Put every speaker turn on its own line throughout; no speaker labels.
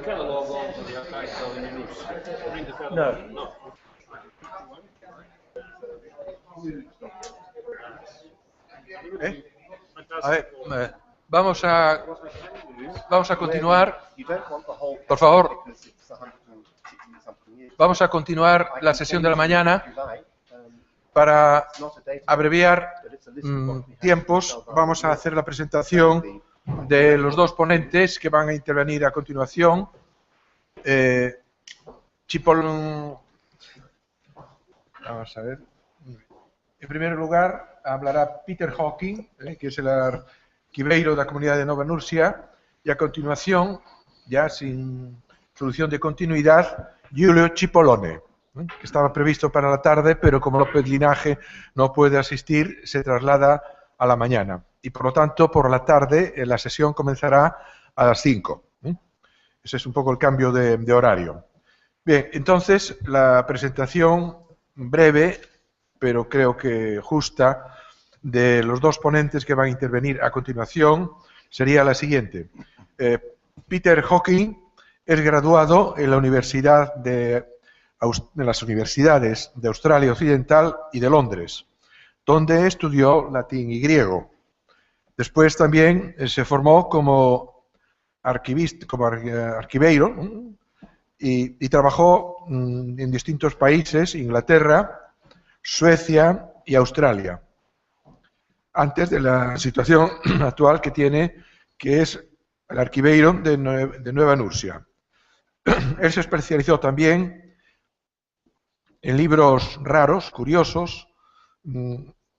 kind of log on to the ISO in your notes. Read the kind
No.
No.
A ver, vamos a continuar. Por favor, vamos a continuar la sesión de la mañana. Para abreviar tiempos, vamos a hacer la presentación de los dos ponentes que van a intervenir a continuación. Vamos a ver. En primer lugar, hablará Peter Hawking, que es el arquiveiro de la Comunidad de Nova Nursia, y a continuación, ya sin solución de continuidad, Giulio Cipollone, que estaba previsto para la tarde, pero como López Linaje no puede asistir, se traslada a la mañana. Y por lo tanto, por la tarde, la sesión comenzará a las 5. Ese es un poco el cambio de horario. Bien, entonces, la presentación breve, pero creo que justa, de los dos ponentes que van a intervenir a continuación sería la siguiente. Peter Hawking es graduado en la las universidades de Australia Occidental y de Londres, donde estudió latín y griego. Después también se formó como arquiveiro y trabajó en distintos países, Inglaterra, Suecia y Australia, antes de la situación actual que tiene, que es el arquiveiro de Nueva Nursia. Él se especializó también en libros raros, curiosos,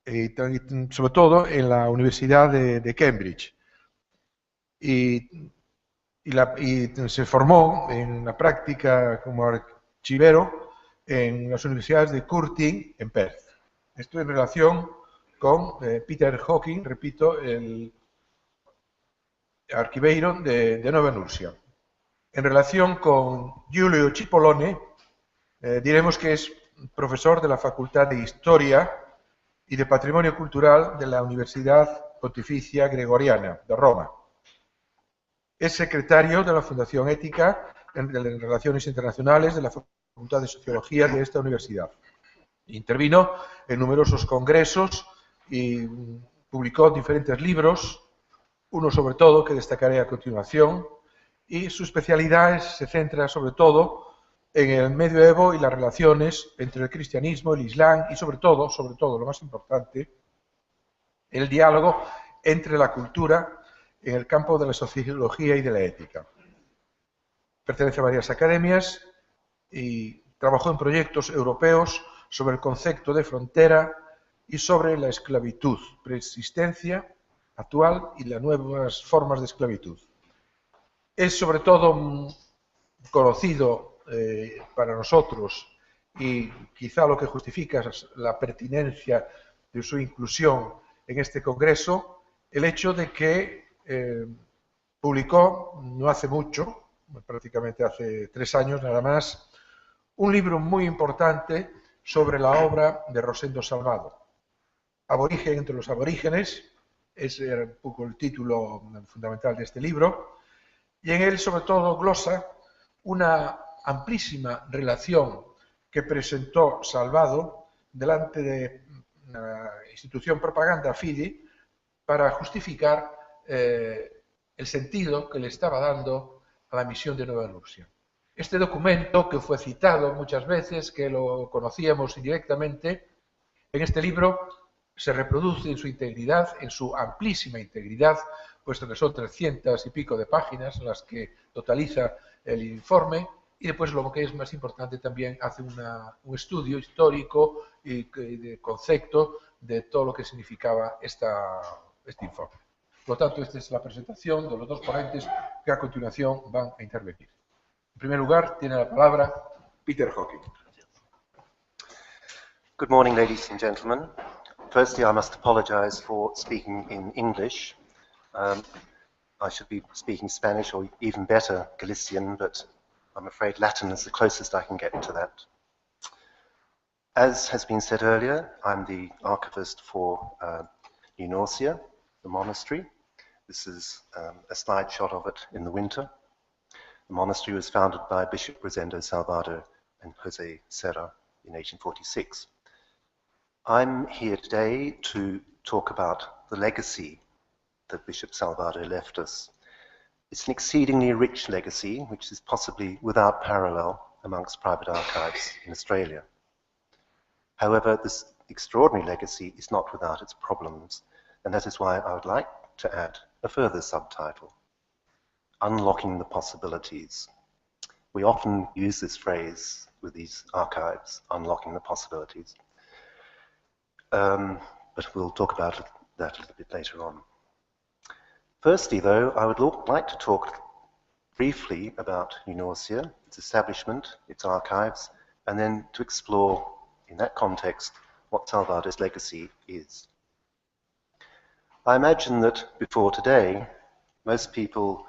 y sobre todo en la Universidad de Cambridge. Y se formó en la práctica como archivero en las universidades de Curtin en Perth. Esto en relación con Peter Hawking, repito, el arquiveiro de Nova Nursia. En relación con Giulio Cipollone, diremos que es profesor de la Facultad de Historia y de Patrimonio Cultural de la Universidad Pontificia Gregoriana de Roma. Es secretario de la Fundación Ética en Relaciones Internacionales de la Facultad de Sociología de esta universidad. Intervino en numerosos congresos y publicó diferentes libros, uno sobre todo que destacaré a continuación, y su especialidad se centra sobre todo en el medioevo y las relaciones entre el cristianismo, el islam y sobre todo, lo más importante, el diálogo entre la cultura en el campo de la sociología y de la ética. Pertenece a varias academias y trabajó en proyectos europeos sobre el concepto de frontera y sobre la esclavitud, preexistencia actual y las nuevas formas de esclavitud. Es sobre todo conocido para nosotros y quizá lo que justifica la pertinencia de su inclusión en este congreso, el hecho de que publicó no hace mucho, prácticamente hace 3 años nada más, un libro muy importante sobre la obra de Rosendo Salvado. Aborigen entre los aborígenes, es un poco el título fundamental de este libro, y en él sobre todo glosa una amplísima relación que presentó Salvado delante de una institución Propaganda Fide para justificar el sentido que le estaba dando a la misión de Nueva Nursia. Este documento, que fue citado muchas veces, que lo conocíamos indirectamente, en este libro se reproduce en su integridad, en su amplísima integridad, puesto que son 300 y pico de páginas las que totaliza el informe, y después lo que es más importante también hace un estudio histórico y de concepto de todo lo que significaba este informe. Por lo tanto, esta es la presentación de los dos ponentes que a continuación van a intervenir. En primer lugar, tiene la palabra Peter Hawking.
Good morning, ladies and gentlemen. Firstly, I must apologize for speaking in English. I should be speaking Spanish or even better, Galician, but I'm afraid Latin is the closest I can get to that. As has been said earlier, I'm the archivist for New Norcia, the monastery. This is a slide shot of it in the winter. The monastery was founded by Bishop Rosendo Salvador and Jose Serra in 1846. I'm here today to talk about the legacy that Bishop Salvador left us. It's an exceedingly rich legacy, which is possibly without parallel amongst private archives in Australia. However, this extraordinary legacy is not without its problems, and that is why I would like to add a further subtitle: Unlocking the Possibilities. We often use this phrase with these archives, unlocking the possibilities. But we'll talk about that a little bit later on. Firstly, though, I would like to talk briefly about New Norcia, its establishment, its archives, and then to explore, in that context, what Salvador's legacy is. I imagine that before today, most people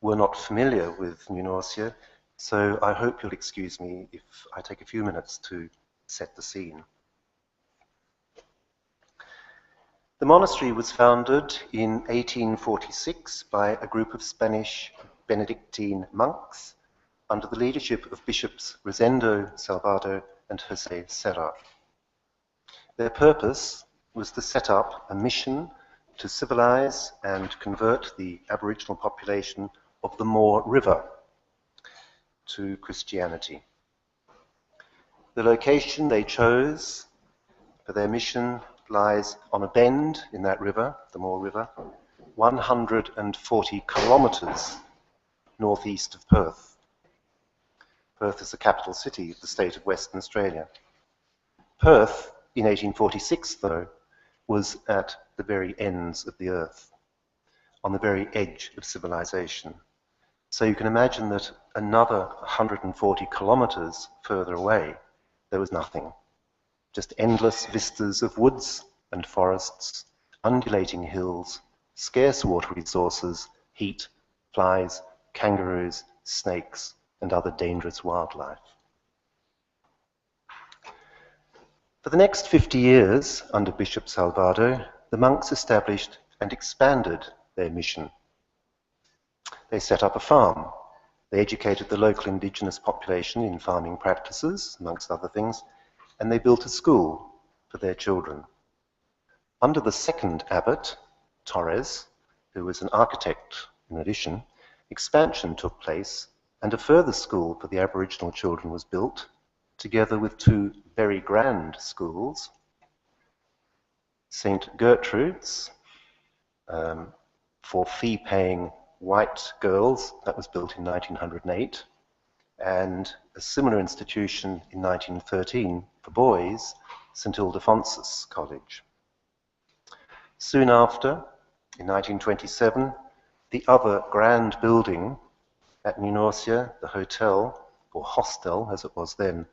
were not familiar with New Norcia, so I hope you'll excuse me if I take a few minutes to set the scene. The monastery was founded in 1846 by a group of Spanish Benedictine monks under the leadership of Bishops Rosendo Salvador and Jose Serra. Their purpose was to set up a mission to civilize and convert the Aboriginal population of the Moore River to Christianity. The location they chose for their mission lies on a bend in that river, the Moore River, 140 kilometres northeast of Perth. Perth is the capital city of the state of Western Australia. Perth, in 1846, though, was at the very ends of the earth, on the very edge of civilization. So you can imagine that another 140 kilometres further away, there was nothing. Just endless vistas of woods and forests, undulating hills, scarce water resources, heat, flies, kangaroos, snakes, and other dangerous wildlife. For the next 50 years, under Bishop Salvador, the monks established and expanded their mission. They set up a farm. They educated the local indigenous population in farming practices, amongst other things, and they built a school for their children. Under the second abbot, Torres, who was an architect in addition, expansion took place, and a further school for the Aboriginal children was built, together with two very grand schools, St. Gertrude's, for fee-paying white girls, that was built in 1908, and a similar institution in 1913 for boys, St. Ildefonsus College. Soon after, in 1927, the other grand building at New Norcia, the hotel, or hostel as it was then,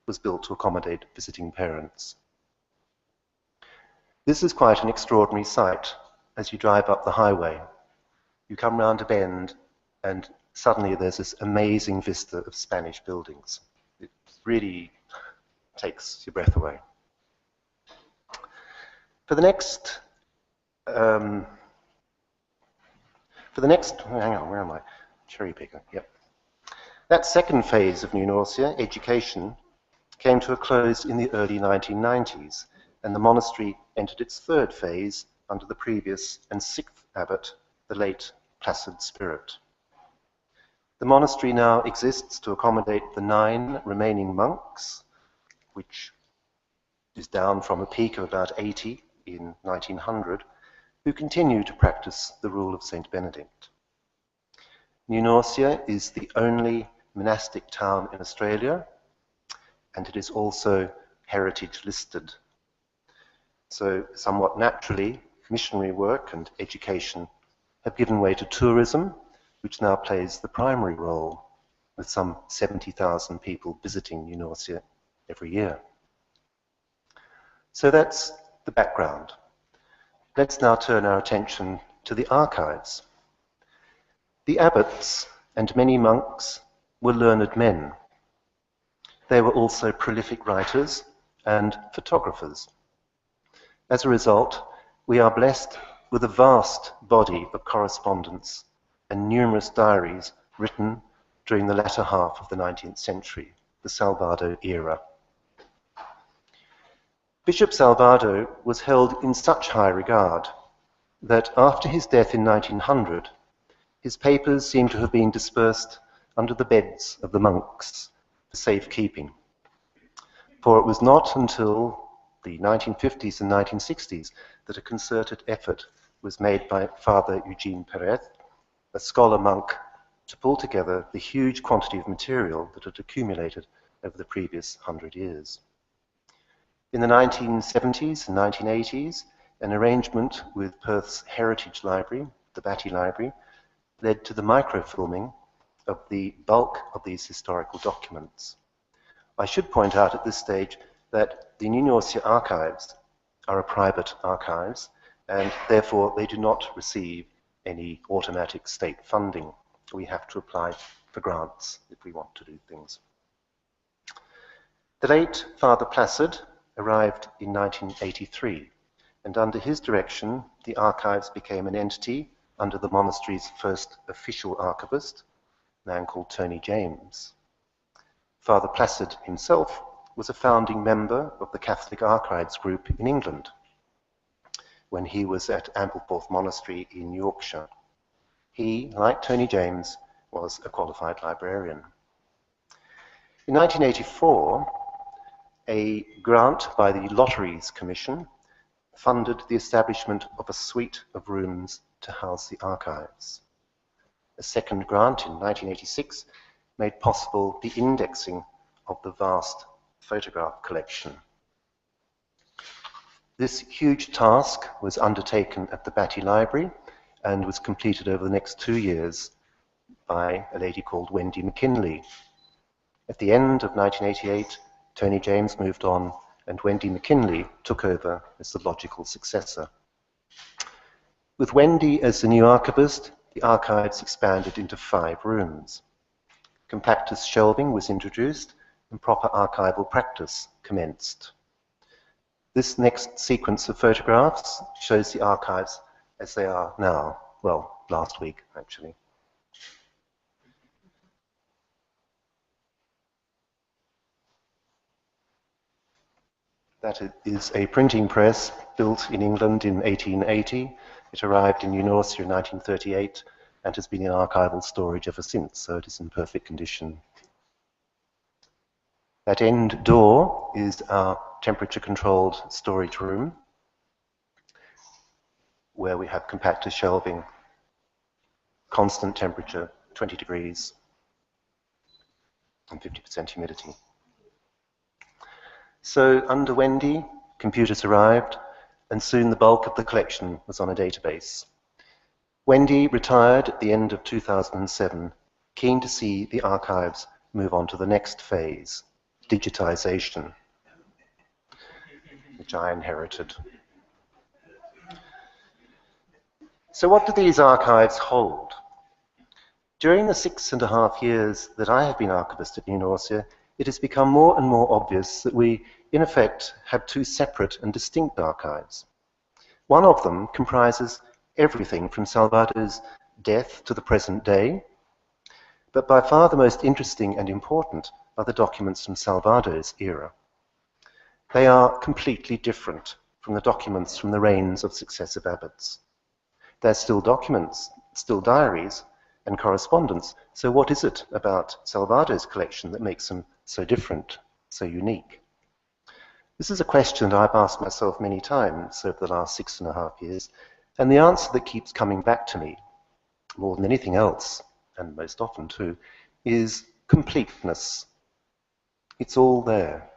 was built to accommodate visiting parents. This is quite an extraordinary sight as you drive up the highway. You come round a bend and suddenly there's this amazing vista of Spanish buildings. It really takes your breath away. For the next, hang on, where am I? Cherry picker, yep. That second phase of New Norcia, education, came to a close in the early 1990s, and the monastery entered its third phase under the previous and sixth abbot, the late Placid Spirit. The monastery now exists to accommodate the 9 remaining monks, which is down from a peak of about 80 in 1900, who continue to practice the rule of St. Benedict. New Norcia is the only monastic town in Australia, and it is also heritage listed. So somewhat naturally, missionary work and education have given way to tourism, which now plays the primary role, with some 70,000 people visiting New Norcia every year. So that's the background. Let's now turn our attention to the archives. The abbots and many monks were learned men. They were also prolific writers and photographers. As a result, we are blessed with a vast body of correspondence and numerous diaries written during the latter half of the 19th century, the Salvado era. Bishop Salvado was held in such high regard that after his death in 1900, his papers seem to have been dispersed under the beds of the monks for safekeeping. For it was not until the 1950s and 1960s that a concerted effort was made by Father Eugene Perez, a scholar monk, to pull together the huge quantity of material that had accumulated over the previous 100 years. In the 1970s and 1980s, an arrangement with Perth's Heritage Library, the Batty Library, led to the microfilming of the bulk of these historical documents. I should point out at this stage that the New Norcia archives are a private archives, and therefore they do not receive any automatic state funding. We have to apply for grants if we want to do things. The late Father Placid arrived in 1983, and under his direction, the archives became an entity under the monastery's first official archivist, a man called Tony James. Father Placid himself was a founding member of the Catholic Archives group in England when he was at Ampleforth Monastery in Yorkshire. He, like Tony James, was a qualified librarian. In 1984, a grant by the Lotteries Commission funded the establishment of a suite of rooms to house the archives. A second grant in 1986 made possible the indexing of the vast photograph collection. This huge task was undertaken at the Batty Library and was completed over the next 2 years by a lady called Wendy McKinley. At the end of 1988, Tony James moved on and Wendy McKinley took over as the logical successor. With Wendy as the new archivist, the archives expanded into 5 rooms. Compactus shelving was introduced and proper archival practice commenced. This next sequence of photographs shows the archives as they are now. Well, last week, actually. That is a printing press built in England in 1880. It arrived in New Norcia in 1938 and has been in archival storage ever since, so it is in perfect condition. That end door is our temperature-controlled storage room, where we have compactor shelving, constant temperature, 20 degrees, and 50% humidity. So under Wendy, computers arrived, and soon the bulk of the collection was on a database. Wendy retired at the end of 2007, keen to see the archives move on to the next phase, digitization, which I inherited. So what do these archives hold? During the 6.5 years that I have been archivist at New Norcia, it has become more and more obvious that we, in effect, have 2 separate and distinct archives. One of them comprises everything from Salvado's death to the present day, but by far the most interesting and important are the documents from Salvado's era. They are completely different from the documents from the reigns of successive abbots. They're still documents, still diaries, and correspondence. So what is it about Salvado's collection that makes them so different, so unique? This is a question that I've asked myself many times over the last 6.5 years, and the answer that keeps coming back to me, more than anything else, and most often too, is completeness. It's all there.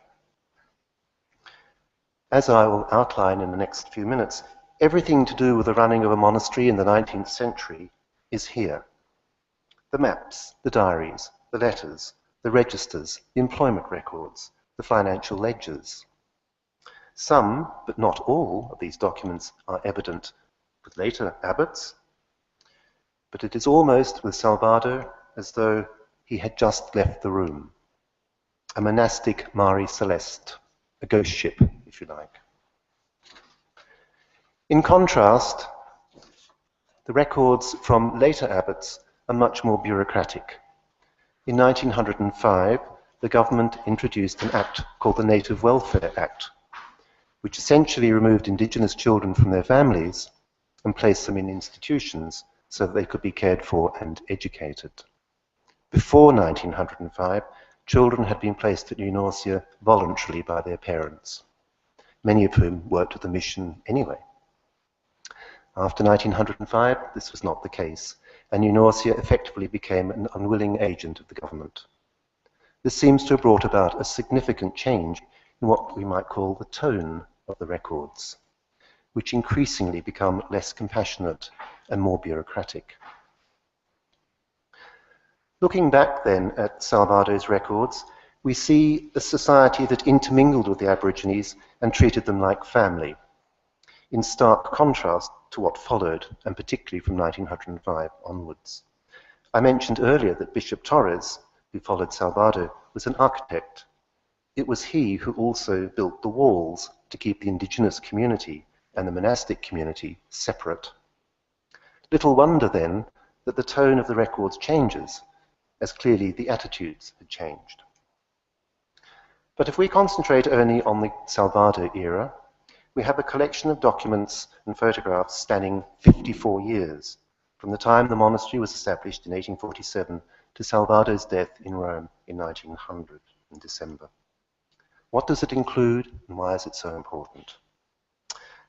As I will outline in the next few minutes, everything to do with the running of a monastery in the 19th century is here. The maps, the diaries, the letters, the registers, the employment records, the financial ledgers. Some, but not all, of these documents are evident with later abbots, but it is almost with Salvado as though he had just left the room. A monastic Mare Celeste, a ghost ship, if you like. In contrast, the records from later abbots are much more bureaucratic. In 1905, the government introduced an act called the Native Welfare Act, which essentially removed indigenous children from their families and placed them in institutions so that they could be cared for and educated. Before 1905, children had been placed at New Norcia voluntarily by their parents, many of whom worked at the mission anyway. After 1905, this was not the case, and New Norcia effectively became an unwilling agent of the government. This seems to have brought about a significant change in what we might call the tone of the records, which increasingly become less compassionate and more bureaucratic. Looking back then at Salvado's records, we see a society that intermingled with the Aborigines and treated them like family, in stark contrast to what followed, and particularly from 1905 onwards. I mentioned earlier that Bishop Torres, who followed Salvador, was an architect. It was he who also built the walls to keep the indigenous community and the monastic community separate. Little wonder then that the tone of the records changes, as clearly the attitudes had changed. But if we concentrate only on the Salvador era, we have a collection of documents and photographs spanning 54 years, from the time the monastery was established in 1847 to Salvador's death in Rome in 1900 in December. What does it include, and why is it so important?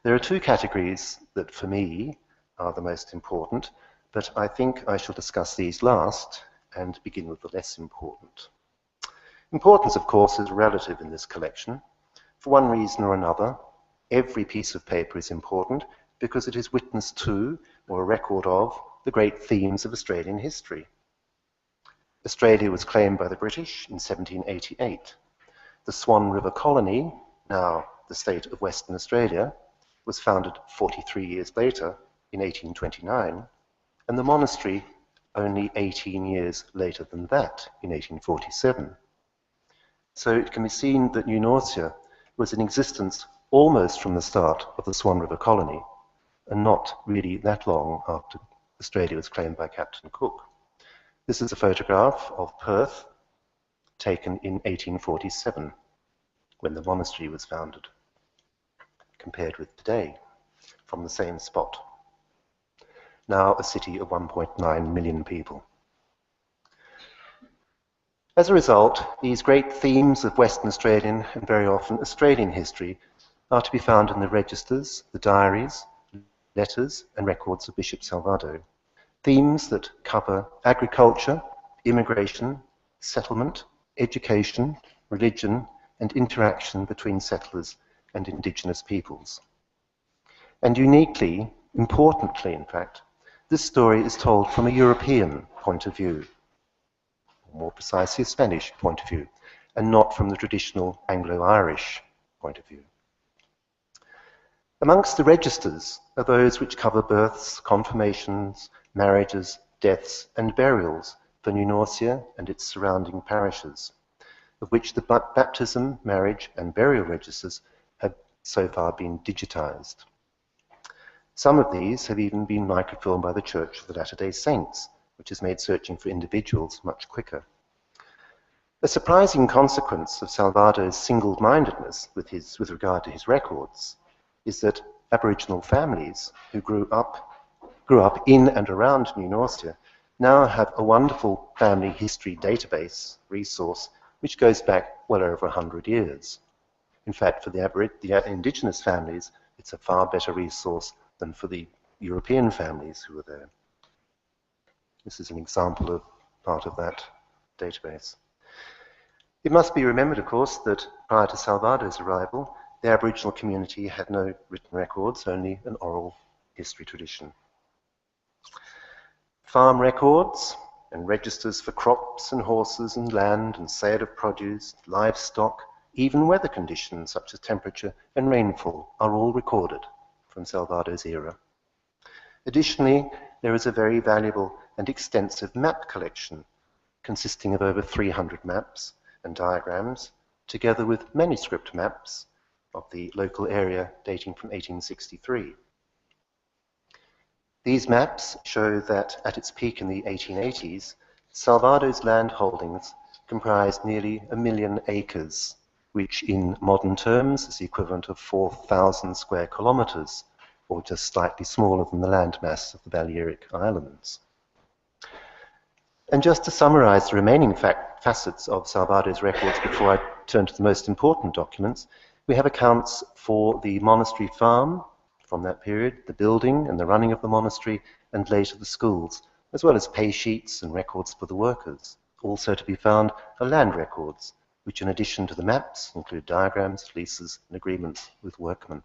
There are two categories that, for me, are the most important, but I think I shall discuss these last and begin with the less important. Importance, of course, is relative in this collection. For one reason or another, every piece of paper is important because it is witness to, or a record of, the great themes of Australian history. Australia was claimed by the British in 1788. The Swan River Colony, now the state of Western Australia, was founded 43 years later in 1829, and the monastery only 18 years later than that, in 1847. So it can be seen that New Norcia was in existence almost from the start of the Swan River Colony, and not really that long after Australia was claimed by Captain Cook. This is a photograph of Perth taken in 1847, when the monastery was founded, compared with today, from the same spot. Now a city of 1.9 million people. As a result, these great themes of Western Australian and very often Australian history are to be found in the registers, the diaries, letters and records of Bishop Salvador. Themes that cover agriculture, immigration, settlement, education, religion and interaction between settlers and indigenous peoples. And uniquely, importantly in fact, this story is told from a European point of view, or more precisely a Spanish point of view, and not from the traditional Anglo-Irish point of view. Amongst the registers are those which cover births, confirmations, marriages, deaths and burials for New Norcia and its surrounding parishes, of which the baptism, marriage and burial registers have so far been digitized. Some of these have even been microfilmed by the Church of the Latter-day Saints, which has made searching for individuals much quicker. A surprising consequence of Salvador's single-mindedness with regard to his records is that Aboriginal families who grew up in and around New Norcia now have a wonderful family history database resource which goes back well over 100 years. In fact, for the indigenous families, it's a far better resource than for the European families who were there. This is an example of part of that database. It must be remembered, of course, that prior to Salvador's arrival, the Aboriginal community had no written records, only an oral history tradition. Farm records and registers for crops and horses and land and sale of produce, livestock, even weather conditions such as temperature and rainfall are all recorded from Salvador's era. Additionally, there is a very valuable and extensive map collection consisting of over 300 maps and diagrams, together with manuscript maps of the local area dating from 1863. These maps show that at its peak in the 1880s, Salvadore's land holdings comprised nearly 1 million acres, which in modern terms is the equivalent of 4,000 square kilometers, or just slightly smaller than the landmass of the Balearic Islands. And just to summarize the remaining facets of Salvadore's records before I turn to the most important documents, we have accounts for the monastery farm from that period, the building and the running of the monastery, and later the schools, as well as pay sheets and records for the workers. Also to be found are land records, which in addition to the maps include diagrams, leases, and agreements with workmen.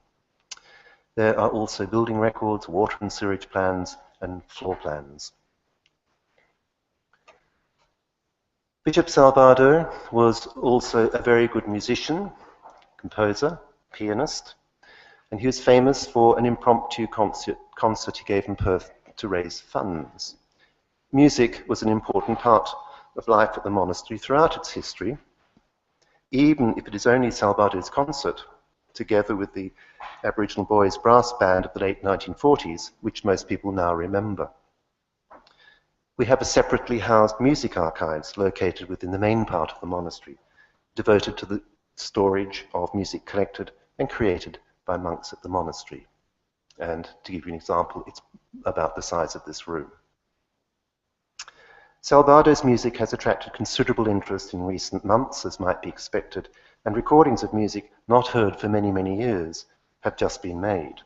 There are also building records, water and sewage plans, and floor plans. Bishop Salvador was also a very good musician, composer, pianist, and he was famous for an impromptu concert he gave in Perth to raise funds. Music was an important part of life at the monastery throughout its history, even if it is only Salvador's concert, together with the Aboriginal Boys Brass Band of the late 1940s, which most people now remember. We have a separately housed music archives located within the main part of the monastery, devoted to the storage of music collected and created by monks at the monastery. And to give you an example, it's about the size of this room. Salvador's music has attracted considerable interest in recent months, as might be expected, and recordings of music not heard for many, many years have just been made,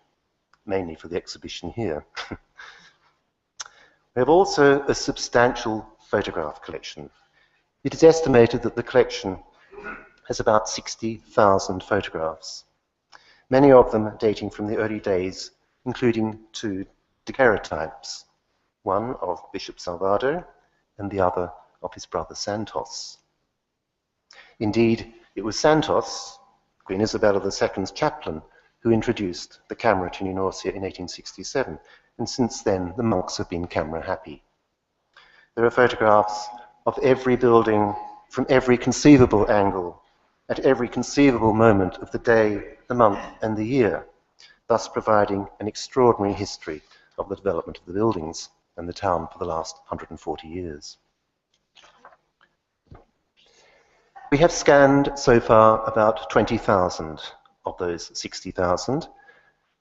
mainly for the exhibition here. We have also a substantial photograph collection. It is estimated that the collection has about 60,000 photographs, many of them dating from the early days, including 2 daguerreotypes, one of Bishop Salvador and the other of his brother Santos. Indeed, it was Santos, Queen Isabella II's chaplain, who introduced the camera to Nunorcia in 1867, and since then the monks have been camera happy. There are photographs of every building from every conceivable angle, at every conceivable moment of the day, the month, and the year, thus providing an extraordinary history of the development of the buildings and the town for the last 140 years. We have scanned so far about 20,000 of those 60,000,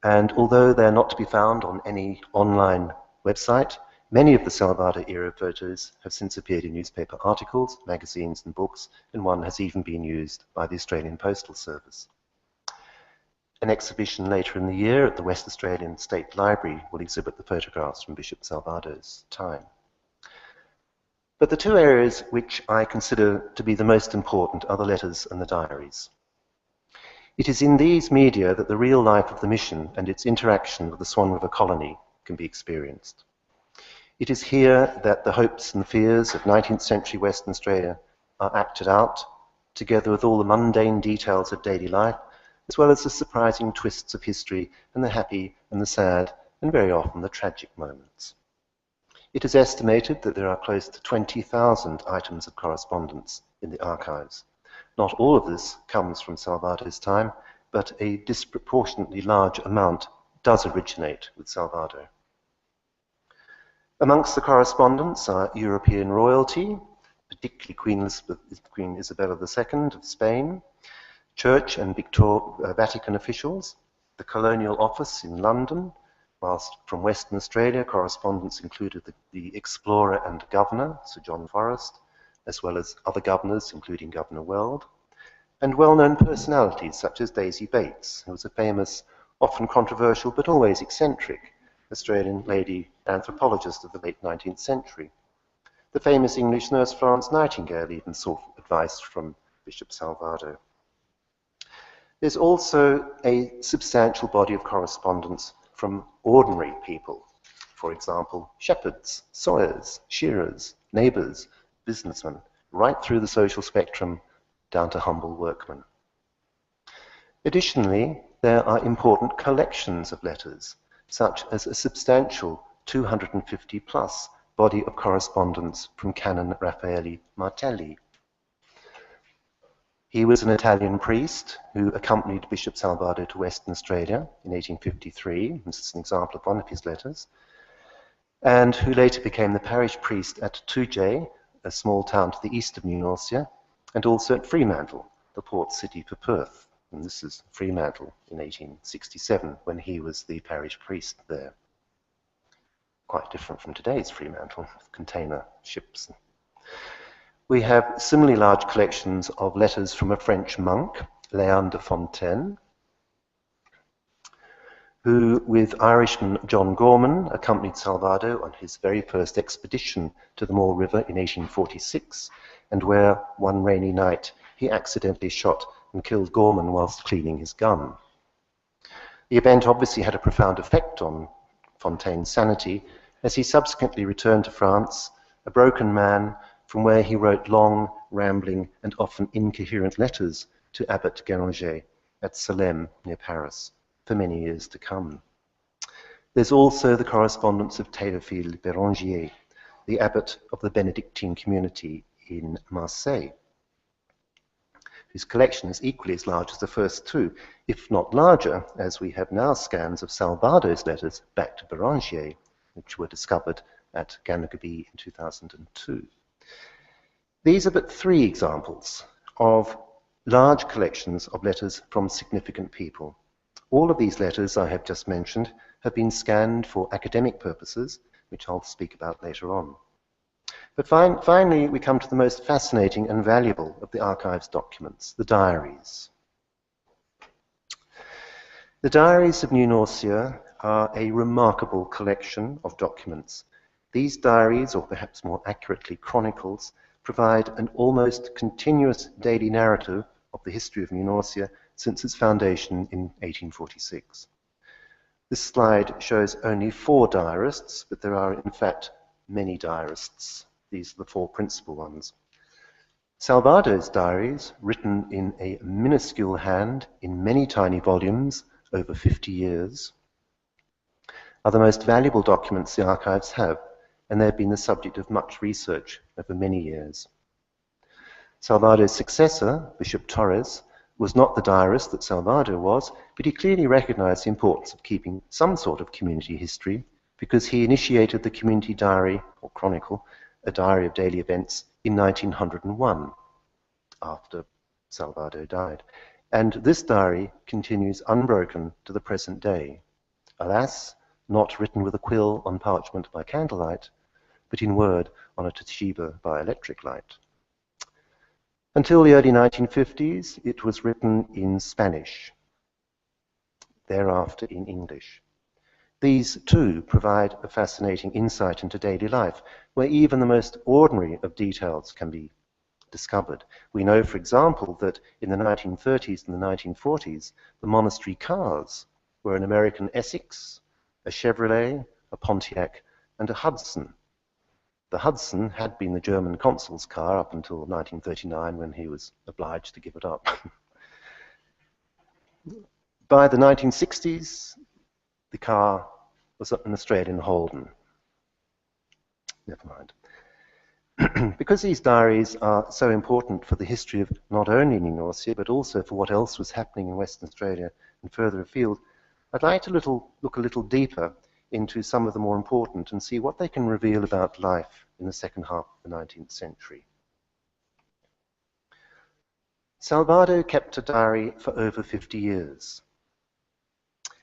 and although they're not to be found on any online website, many of the Salvador era photos have since appeared in newspaper articles, magazines, and books, and one has even been used by the Australian Postal Service. An exhibition later in the year at the West Australian State Library will exhibit the photographs from Bishop Salvador's time. But the 2 areas which I consider to be the most important are the letters and the diaries. It is in these media that the real life of the mission and its interaction with the Swan River colony can be experienced. It is here that the hopes and fears of 19th century Western Australia are acted out, together with all the mundane details of daily life, as well as the surprising twists of history and the happy and the sad, and very often the tragic moments. It is estimated that there are close to 20,000 items of correspondence in the archives. Not all of this comes from Salvador's time, but a disproportionately large amount does originate with Salvador. Amongst the correspondence are European royalty, particularly Queen Isabella II of Spain, Church and Vatican officials, the Colonial Office in London, whilst from Western Australia correspondence included the Explorer and Governor, Sir John Forrest, as well as other governors, including Governor Weld, and well-known personalities such as Daisy Bates, who was a famous, often controversial, but always eccentric Australian lady anthropologist of the late 19th century. The famous English nurse Florence Nightingale even sought advice from Bishop Salvador. There's also a substantial body of correspondence from ordinary people, for example, shepherds, sawyers, shearers, neighbours, businessmen, right through the social spectrum down to humble workmen. Additionally, there are important collections of letters, such as a substantial 250-plus body of correspondence from Canon Raffaele Martelli. He was an Italian priest who accompanied Bishop Salvador to Western Australia in 1853. This is an example of one of his letters, and who later became the parish priest at Tujay, a small town to the east of New Norcia, and also at Fremantle, the port city for Perth. And this is Fremantle in 1867, when he was the parish priest there. Quite different from today's Fremantle, with container ships. We have similarly large collections of letters from a French monk, Léon de Fontaine, who, with Irishman John Gorman, accompanied Salvador on his very first expedition to the Moore River in 1846, and where, one rainy night, he accidentally shot and killed Gorman whilst cleaning his gun. The event obviously had a profound effect on Fontaine's sanity, as he subsequently returned to France, a broken man, from where he wrote long, rambling, and often incoherent letters to Abbot Guéranger at Salem, near Paris, for many years to come. There's also the correspondence of Théophile Bérangier, the abbot of the Benedictine community in Marseille, whose collection is equally as large as the first two, if not larger, as we have now scans of Salvador's letters back to Bérangier, which were discovered at Ganagabi in 2002. These are but three examples of large collections of letters from significant people. All of these letters I have just mentioned have been scanned for academic purposes, which I'll speak about later on. But finally, we come to the most fascinating and valuable of the archive's documents, the diaries. The diaries of New Norcia are a remarkable collection of documents. These diaries, or perhaps more accurately chronicles, provide an almost continuous daily narrative of the history of New Norcia since its foundation in 1846. This slide shows only 4 diarists, but there are in fact many diarists. These are the 4 principal ones. Salvador's diaries, written in a minuscule hand in many tiny volumes over 50 years, are the most valuable documents the archives have, and they have been the subject of much research over many years. Salvador's successor, Bishop Torres, was not the diarist that Salvador was, but he clearly recognized the importance of keeping some sort of community history, because he initiated the community diary, or chronicle, a diary of daily events, in 1901, after Salvador died. And this diary continues unbroken to the present day. Alas, not written with a quill on parchment by candlelight, but in word on a Toshiba by electric light. Until the early 1950s, it was written in Spanish, thereafter in English. These, too, provide a fascinating insight into daily life, where even the most ordinary of details can be discovered. We know, for example, that in the 1930s and the 1940s, the monastery cars were an American Essex, a Chevrolet, a Pontiac, and a Hudson. The Hudson had been the German consul's car up until 1939, when he was obliged to give it up. By the 1960s, the car was an Australian Holden. Never mind. Because these diaries are so important for the history of not only New Norcia, but also for what else was happening in Western Australia and further afield, I'd like to look a little deeper into some of the more important and see what they can reveal about life in the second half of the 19th century. Salvador kept a diary for over 50 years,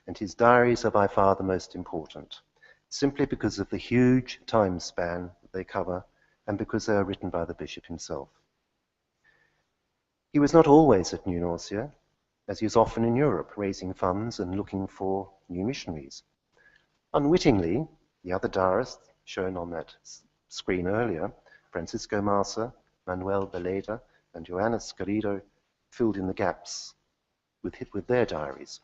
and his diaries are by far the most important, simply because of the huge time span that they cover and because they are written by the bishop himself. He was not always at New Norcia, as he was often in Europe, raising funds and looking for new missionaries. Unwittingly, the other diarists shown on that screen earlier, Francisco Massa, Manuel Beleda, and Johannes Garrido, filled in the gaps with their diaries.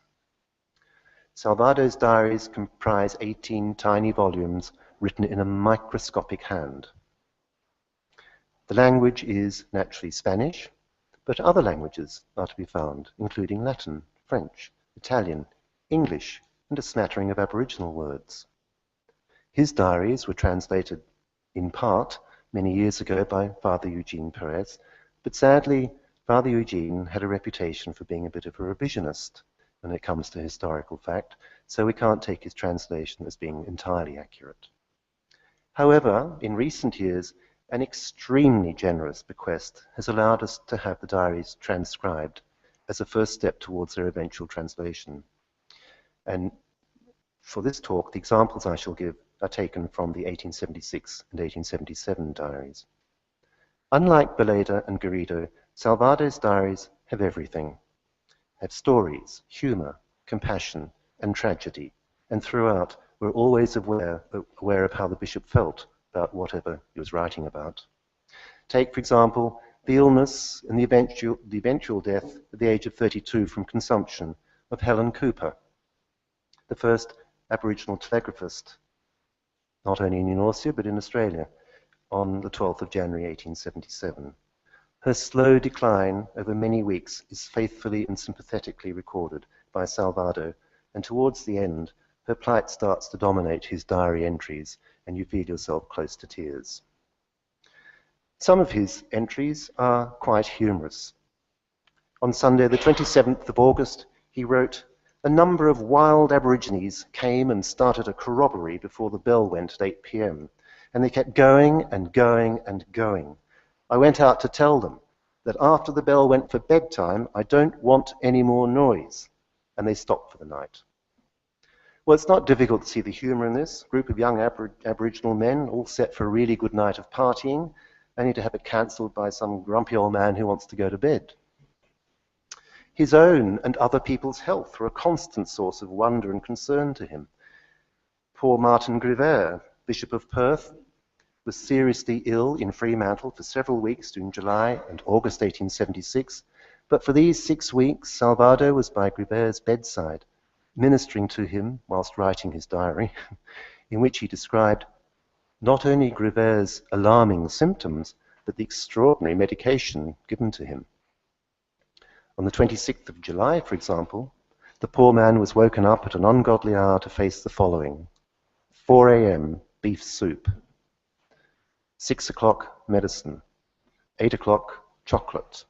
Salvador's diaries comprise 18 tiny volumes written in a microscopic hand. The language is naturally Spanish, but other languages are to be found, including Latin, French, Italian, English, and a smattering of Aboriginal words. His diaries were translated in part many years ago by Father Eugene Perez, but sadly, Father Eugene had a reputation for being a bit of a revisionist when it comes to historical fact, so we can't take his translation as being entirely accurate. However, in recent years, An extremely generous bequest has allowed us to have the diaries transcribed as a first step towards their eventual translation. And for this talk, the examples I shall give are taken from the 1876 and 1877 diaries. Unlike Beleda and Garrido, Salvadore's diaries have everything. Have stories, humor, compassion, and tragedy, and throughout we're always aware of how the bishop felt about whatever he was writing about. Take, for example, the illness and the eventual death at the age of 32 from consumption of Helen Cooper, the first Aboriginal telegraphist, not only in New Norcia but in Australia, on the 12th of January 1877. Her slow decline over many weeks is faithfully and sympathetically recorded by Salvador, and towards the end, her plight starts to dominate his diary entries, and you feel yourself close to tears. Some of his entries are quite humorous. On Sunday, the 27th of August, he wrote, "A number of wild Aborigines came and started a corroboree before the bell went at 8 p.m., and they kept going and going and going. I went out to tell them that after the bell went for bedtime, I don't want any more noise, and they stopped for the night." Well, it's not difficult to see the humor in this. A group of young Aboriginal men, all set for a really good night of partying, only to have it cancelled by some grumpy old man who wants to go to bed. His own and other people's health were a constant source of wonder and concern to him. Poor Martin Griver, Bishop of Perth, was seriously ill in Fremantle for several weeks during July and August 1876, but for these 6 weeks, Salvador was by Griver's bedside, ministering to him whilst writing his diary, in which he described not only Griver's alarming symptoms, but the extraordinary medication given to him. On the 26th of July, for example, the poor man was woken up at an ungodly hour to face the following: 4 a.m., beef soup; 6 o'clock, medicine; 8 o'clock, chocolate;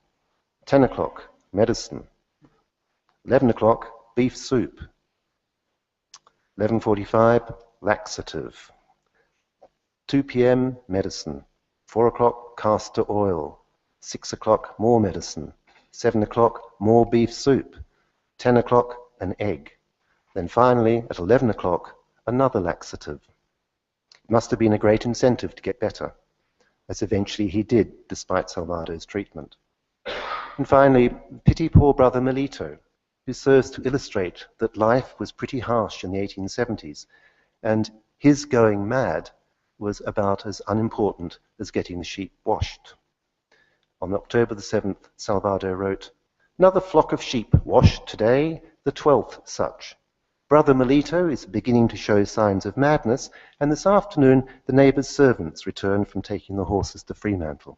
10 o'clock, medicine; 11 o'clock, beef soup; 11:45, laxative; 2 p.m., medicine; 4 o'clock, castor oil; 6 o'clock, more medicine; 7 o'clock, more beef soup; 10 o'clock, an egg; then finally, at 11 o'clock, another laxative. It must have been a great incentive to get better, as eventually he did, despite Salvador's treatment. And finally, pity poor brother Melito, who serves to illustrate that life was pretty harsh in the 1870s, and his going mad was about as unimportant as getting the sheep washed. On October the 7th, Salvador wrote, "Another flock of sheep washed today, the 12th such. Brother Melito is beginning to show signs of madness, and this afternoon the neighbour's servants returned from taking the horses to Fremantle."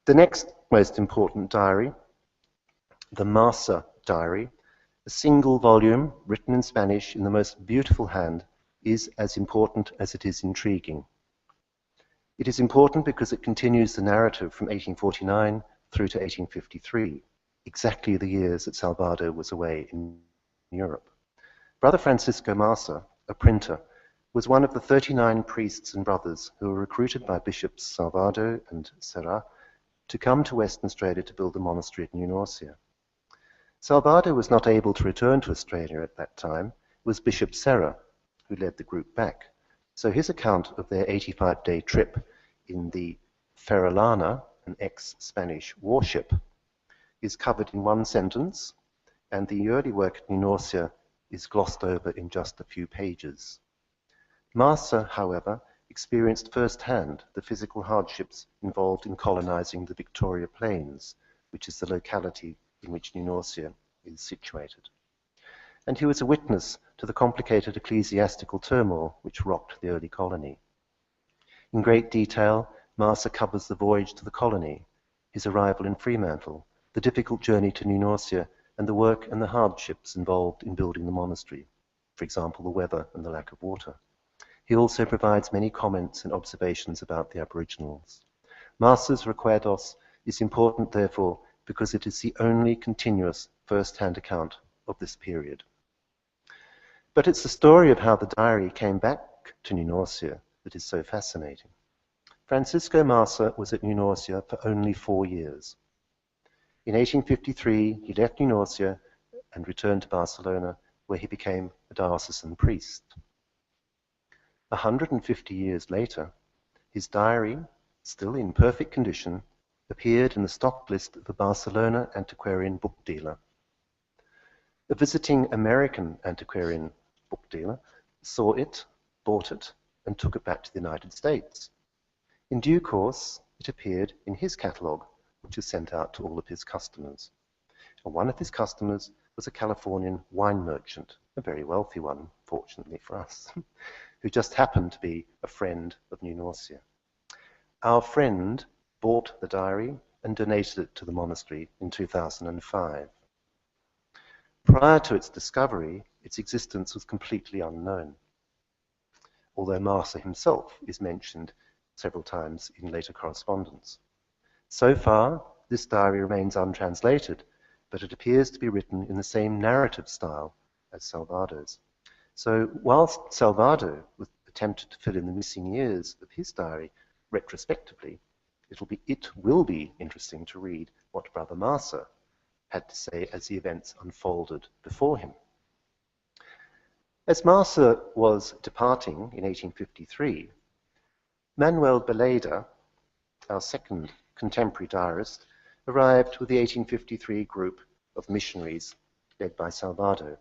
The next most important diary, the Marsa diary, a single volume written in Spanish in the most beautiful hand, is as important as it is intriguing. It is important because it continues the narrative from 1849 through to 1853, exactly the years that Salvador was away in Europe. Brother Francisco Marsa, a printer, was one of the 39 priests and brothers who were recruited by Bishops Salvador and Serra to come to Western Australia to build a monastery at New Norcia. Salvador was not able to return to Australia at that time. It was Bishop Serra who led the group back. So his account of their 85-day trip in the Ferrolana, an ex-Spanish warship, is covered in one sentence, and the early work at New Norcia is glossed over in just a few pages. Marsa, however, experienced firsthand the physical hardships involved in colonizing the Victoria Plains, which is the locality in which New Norcia is situated. And he was a witness to the complicated ecclesiastical turmoil which rocked the early colony. In great detail, Marsa covers the voyage to the colony, his arrival in Fremantle, the difficult journey to New Norcia, and the work and the hardships involved in building the monastery, for example, the weather and the lack of water. He also provides many comments and observations about the Aboriginals. Marsa's Recuerdos is important, therefore, because it is the only continuous first-hand account of this period. But it's the story of how the diary came back to New Norcia that is so fascinating. Francisco Marcer was at New Norcia for only 4 years. In 1853, he left New Norcia and returned to Barcelona, where he became a diocesan priest. 150 years later, his diary, still in perfect condition, appeared in the stock list of the Barcelona antiquarian book dealer. A visiting American antiquarian book dealer saw it, bought it, and took it back to the United States. In due course, it appeared in his catalogue, which was sent out to all of his customers. And one of his customers was a Californian wine merchant, a very wealthy one, fortunately for us, who just happened to be a friend of New Norcia. Our friend bought the diary and donated it to the monastery in 2005. Prior to its discovery, its existence was completely unknown, although Marcer himself is mentioned several times in later correspondence. So far, this diary remains untranslated, but it appears to be written in the same narrative style as Salvado's. So whilst Salvado attempted to fill in the missing years of his diary retrospectively, it will be interesting to read what Brother Marcer had to say as the events unfolded before him. As Marcer was departing in 1853, Manuel Beleda, our second contemporary diarist, arrived with the 1853 group of missionaries led by Salvado.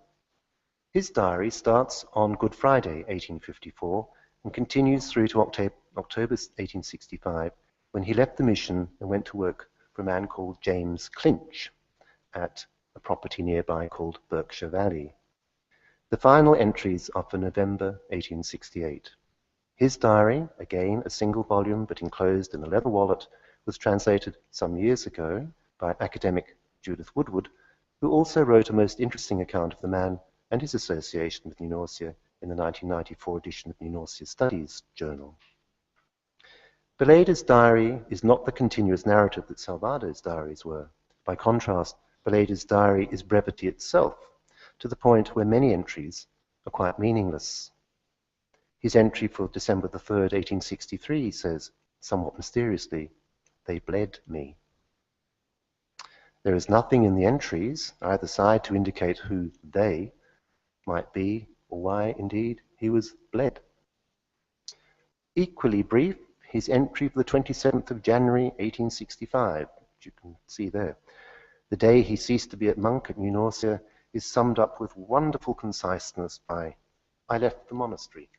His diary starts on Good Friday, 1854, and continues through to October 1865, when he left the mission and went to work for a man called James Clinch at a property nearby called Berkshire Valley. The final entries are for November 1868. His diary, again a single volume but enclosed in a leather wallet, was translated some years ago by academic Judith Woodward, who also wrote a most interesting account of the man and his association with New Norcia in the 1994 edition of New Norcia Studies journal. Beleda's diary is not the continuous narrative that Salvado's diaries were. By contrast, Beleda's diary is brevity itself, to the point where many entries are quite meaningless. His entry for December the 3rd, 1863 says, somewhat mysteriously, "They bled me." There is nothing in the entries, either side, to indicate who they might be, or why, indeed, he was bled. Equally brief, his entry for the 27th of January, 1865, which you can see there. The day he ceased to be a monk at New Norcia is summed up with wonderful conciseness by, "I left the monastery."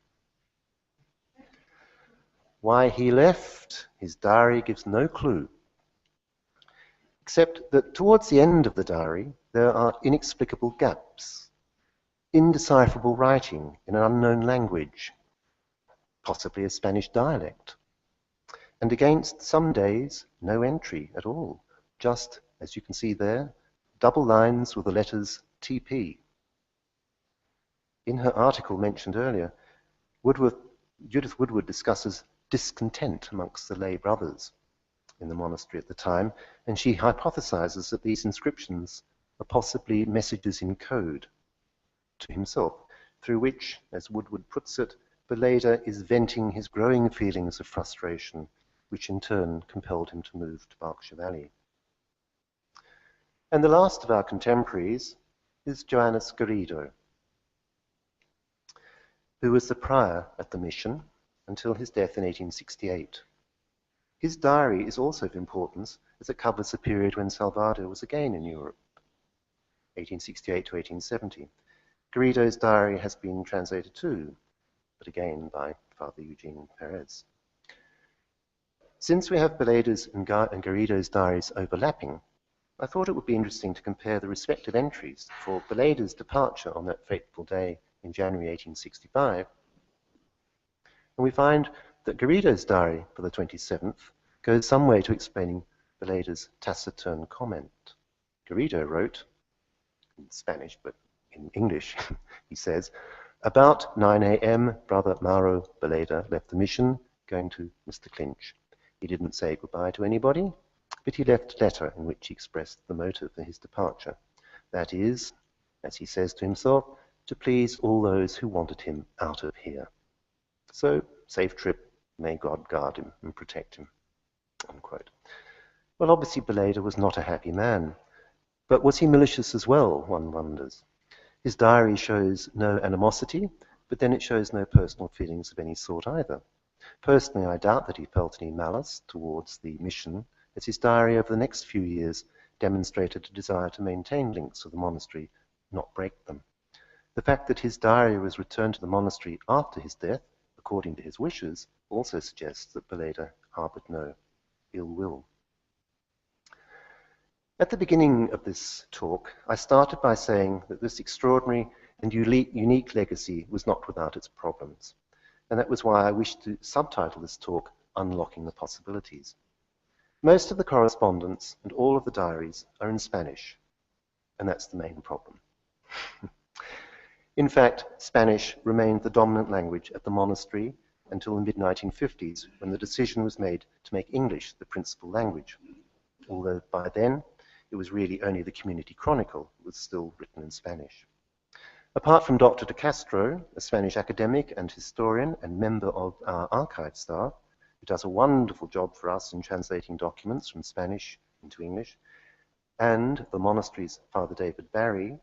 Why he left, his diary gives no clue, except that towards the end of the diary there are inexplicable gaps, indecipherable writing in an unknown language, possibly a Spanish dialect, and against some days no entry at all, just, as you can see there, double lines with the letters TP. In her article mentioned earlier, Judith Woodward discusses discontent amongst the lay brothers in the monastery at the time, and she hypothesizes that these inscriptions are possibly messages in code to himself, through which, as Woodward puts it, Beleda is venting his growing feelings of frustration, which in turn compelled him to move to Berkshire Valley. And the last of our contemporaries is Joannes Garrido, who was the prior at the mission until his death in 1868. His diary is also of importance as it covers the period when Salvado was again in Europe, 1868 to 1870. Garrido's diary has been translated too, but again by Father Eugene Perez. Since we have Beleda's and Garrido's diaries overlapping, I thought it would be interesting to compare the respective entries for Beleda's departure on that fateful day in January 1865. And we find that Garrido's diary for the 27th goes some way to explaining Beleda's taciturn comment. Garrido wrote, in Spanish but in English, he says, "About 9 a.m., Brother Mauro Beleda left the mission, going to Mr. Clinch. He didn't say goodbye to anybody, but he left a letter in which he expressed the motive for his departure. That is, as he says to himself, to please all those who wanted him out of here." So, safe trip, may God guard him and protect him, unquote. Well, obviously Baleda was not a happy man, but was he malicious as well, one wonders. His diary shows no animosity, but then it shows no personal feelings of any sort either. Personally, I doubt that he felt any malice towards the mission, as his diary over the next few years demonstrated a desire to maintain links with the monastery, not break them. The fact that his diary was returned to the monastery after his death, according to his wishes, also suggests that Baleda harbored no ill will. At the beginning of this talk, I started by saying that this extraordinary and unique legacy was not without its problems, and that was why I wished to subtitle this talk, Unlocking the Possibilities. Most of the correspondence and all of the diaries are in Spanish, and that's the main problem. In fact, Spanish remained the dominant language at the monastery until the mid-1950s, when the decision was made to make English the principal language, although by then it was really only the Community Chronicle that was still written in Spanish. Apart from Dr. de Castro, a Spanish academic and historian and member of our archive staff, who does a wonderful job for us in translating documents from Spanish into English, and the monastery's Father David Barry,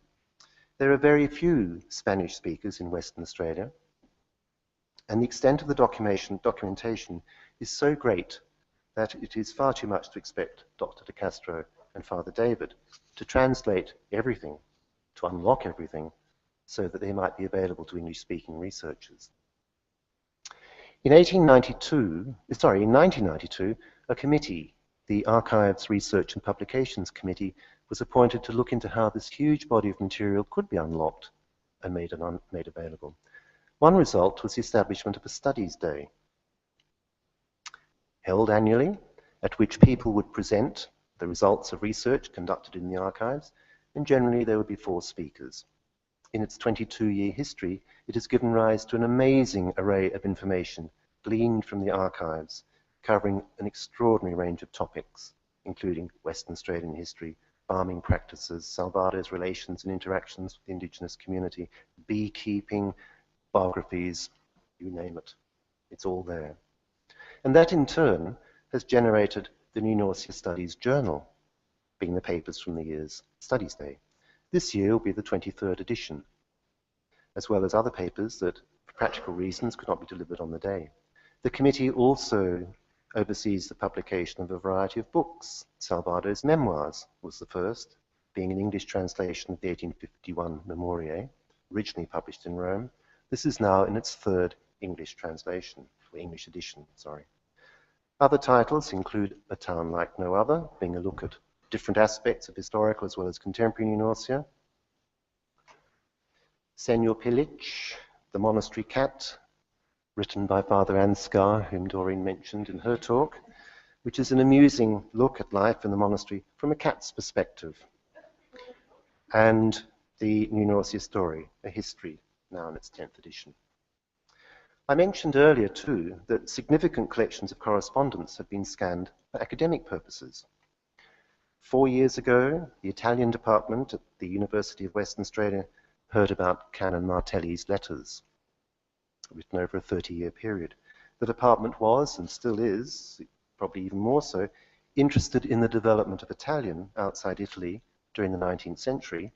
there are very few Spanish speakers in Western Australia, and the extent of the documentation is so great that it is far too much to expect Dr. de Castro and Father David to translate everything, to unlock everything, so that they might be available to English-speaking researchers. In 1992, a committee, the Archives, Research and Publications Committee, was appointed to look into how this huge body of material could be unlocked and made available. One result was the establishment of a studies day, held annually, at which people would present the results of research conducted in the archives, and generally there would be 4 speakers. In its 22-year history, it has given rise to an amazing array of information gleaned from the archives, covering an extraordinary range of topics, including Western Australian history, farming practices, Salvadore's relations and interactions with the indigenous community, beekeeping, biographies, you name it. It's all there. And that in turn has generated the New Norcia Studies Journal, being the papers from the year's Studies Day. This year will be the 23rd edition, as well as other papers that, for practical reasons, could not be delivered on the day. The committee also oversees the publication of a variety of books. Salvadore's Memoirs was the first, being an English translation of the 1851 Memoriae, originally published in Rome. This is now in its 3rd English translation, or English edition, sorry. Other titles include A Town Like No Other, being a look at different aspects of historical as well as contemporary New Norcia. Senor Pilic, The Monastery Cat, written by Father Ansgar, whom Doreen mentioned in her talk, which is an amusing look at life in the monastery from a cat's perspective. And the New Norcia Story, a history, now in its 10th edition. I mentioned earlier, too, that significant collections of correspondence have been scanned for academic purposes. 4 years ago, the Italian department at the University of Western Australia heard about Canon Martelli's letters, written over a 30-year period. The department was, and still is, probably even more so, interested in the development of Italian outside Italy during the 19th century,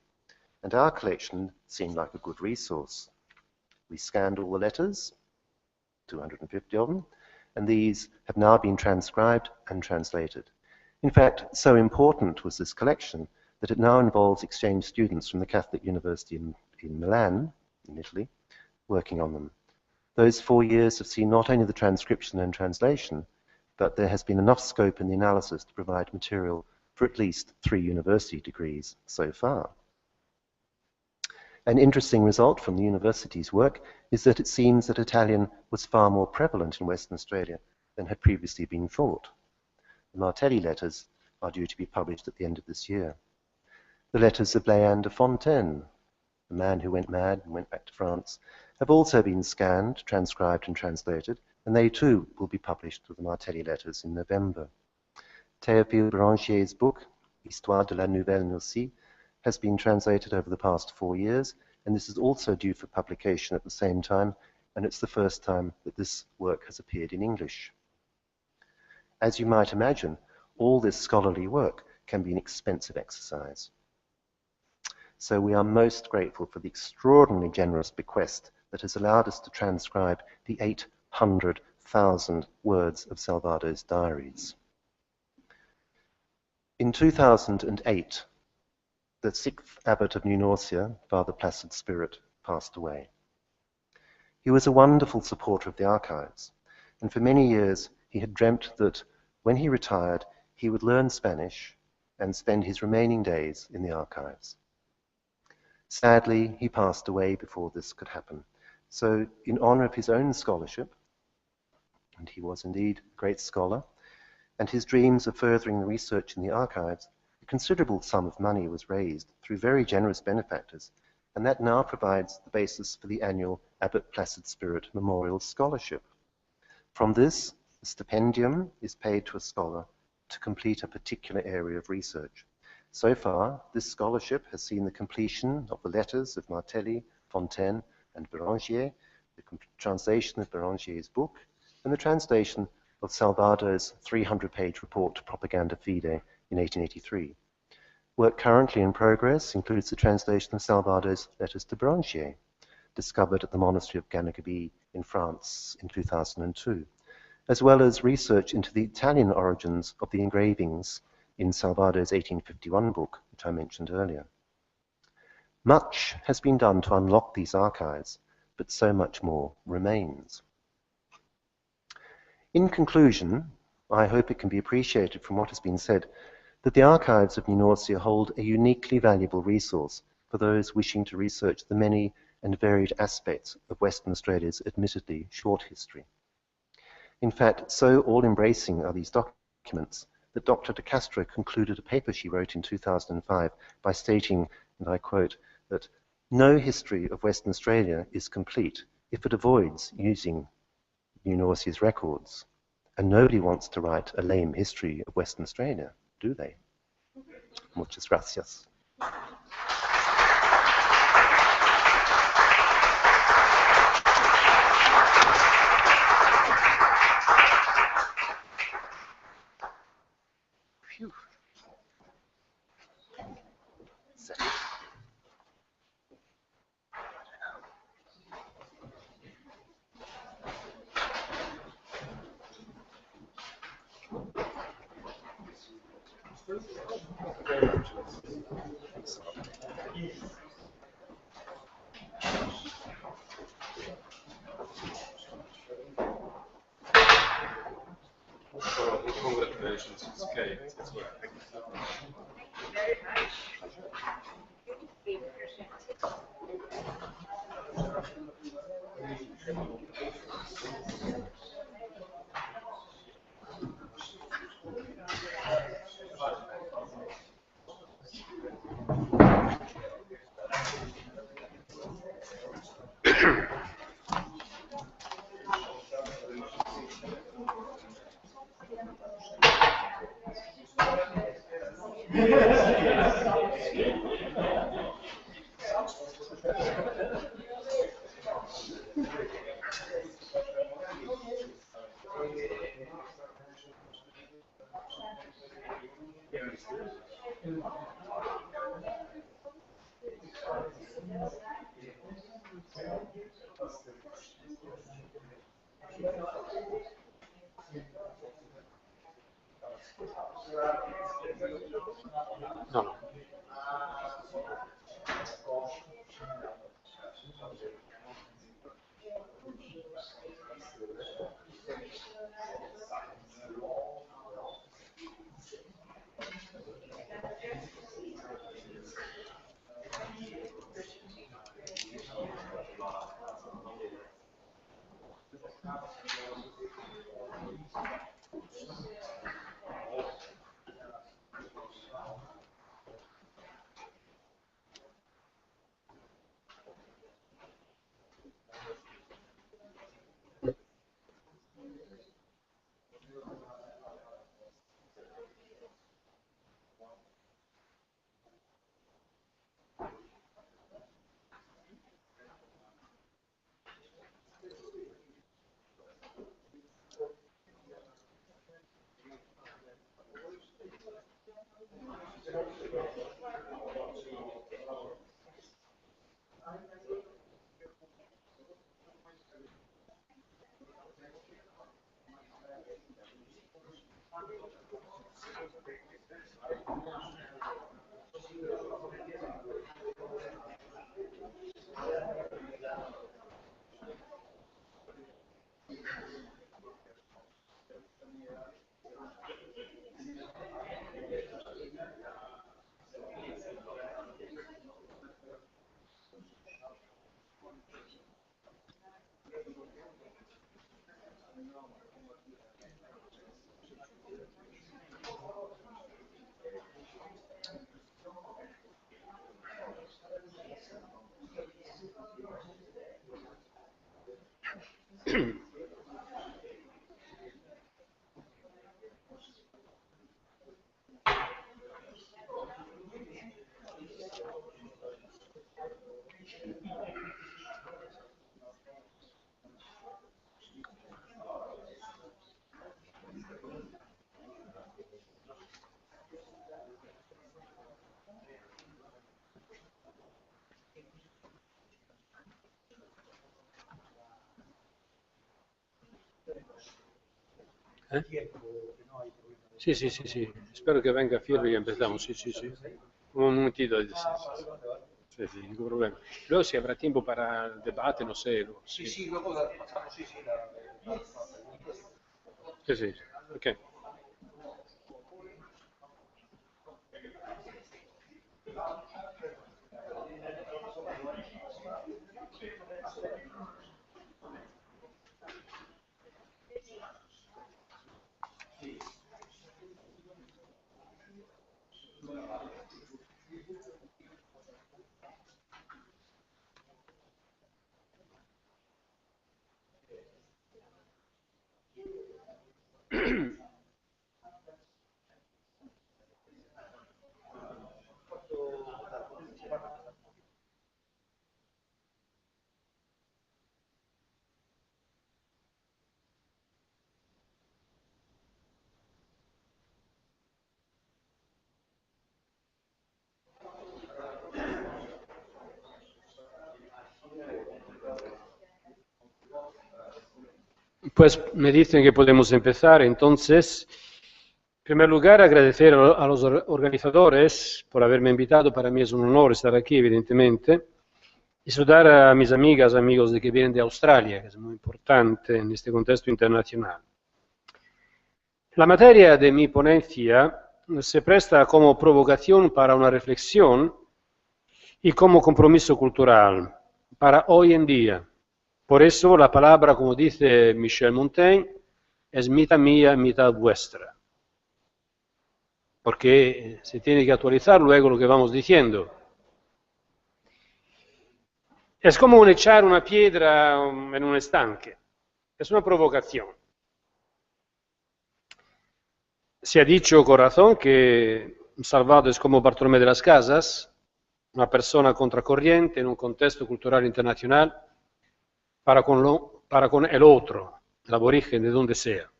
and our collection seemed like a good resource. We scanned all the letters, 250 of them, and these have now been transcribed and translated. In fact, so important was this collection that it now involves exchange students from the Catholic University in Milan, in Italy, working on them. Those 4 years have seen not only the transcription and translation, but there has been enough scope in the analysis to provide material for at least 3 university degrees so far. An interesting result from the university's work is that it seems that Italian was far more prevalent in Western Australia than had previously been thought. The Martelli letters are due to be published at the end of this year. The letters of Léon de Fontaine, the man who went mad and went back to France, have also been scanned, transcribed and translated, and they too will be published with the Martelli letters in November. Théophile Bérangier's book, Histoire de la Nouvelle Norcie, has been translated over the past 4 years, and this is also due for publication at the same time and it's the first time that this work has appeared in English. As you might imagine, all this scholarly work can be an expensive exercise. So we are most grateful for the extraordinarily generous bequest that has allowed us to transcribe the 800,000 words of Salvadore's diaries. In 2008, the 6th abbot of New Norcia, Father Placid Spirit, passed away. He was a wonderful supporter of the archives, and for many years he had dreamt that when he retired, he would learn Spanish and spend his remaining days in the archives. Sadly, he passed away before this could happen. So, in honor of his own scholarship, and he was indeed a great scholar, and his dreams of furthering the research in the archives, a considerable sum of money was raised through very generous benefactors, and that now provides the basis for the annual Abbot Placid Spirit Memorial Scholarship. From this, a stipendium is paid to a scholar to complete a particular area of research. So far, this scholarship has seen the completion of the letters of Martelli, Fontaine, and Béranger, the translation of Bérangier's book, and the translation of Salvador's 300-page report to Propaganda Fide in 1883. Work currently in progress includes the translation of Salvador's letters to Béranger, discovered at the monastery of Ganagabi in France in 2002, as well as research into the Italian origins of the engravings in Salvador's 1851 book, which I mentioned earlier. Much has been done to unlock these archives, but so much more remains. In conclusion, I hope it can be appreciated from what has been said that the archives of New Norcia hold a uniquely valuable resource for those wishing to research the many and varied aspects of Western Australia's admittedly short history. In fact, so all-embracing are these documents that Dr. de Castro concluded a paper she wrote in 2005 by stating, and I quote, that no history of Western Australia is complete if it avoids using New Norcia's records. And nobody wants to write a lame history of Western Australia, do they? Muchas gracias. Phew. Is that it?
Congratulations, it's okay. It's well. No, no. Sí, sí, sí, sí. Espero que venga Firri y empezamos. Sí, sí, sí. Un momentito. Sí, sí, sí, ningún problema. Luego si habrá tiempo para el debate, no sé.
Sí, sí, luego pasamos, sí, sí,
Sí, sí. Ok. Pues me dicen que podemos empezar, entonces, en primer lugar, agradecer a los organizadores por haberme invitado. Para mí es un honor estar aquí, evidentemente, y saludar a mis amigas, amigos que vienen de Australia, que es muy importante en este contexto internacional. La materia de mi ponencia se presta como provocación para una reflexión y como compromiso cultural para hoy en día. Por eso la palabra, como dice Michel Montaigne, es mitad mía, mitad vuestra. Porque se tiene que actualizar luego lo que vamos diciendo. Es como echar una piedra en un estanque. Es una provocación. Se ha dicho con razón que Salvado es como Bartolomé de las Casas, una persona contracorriente en un contexto cultural internacional para con el otro, el aborigen de donde sea.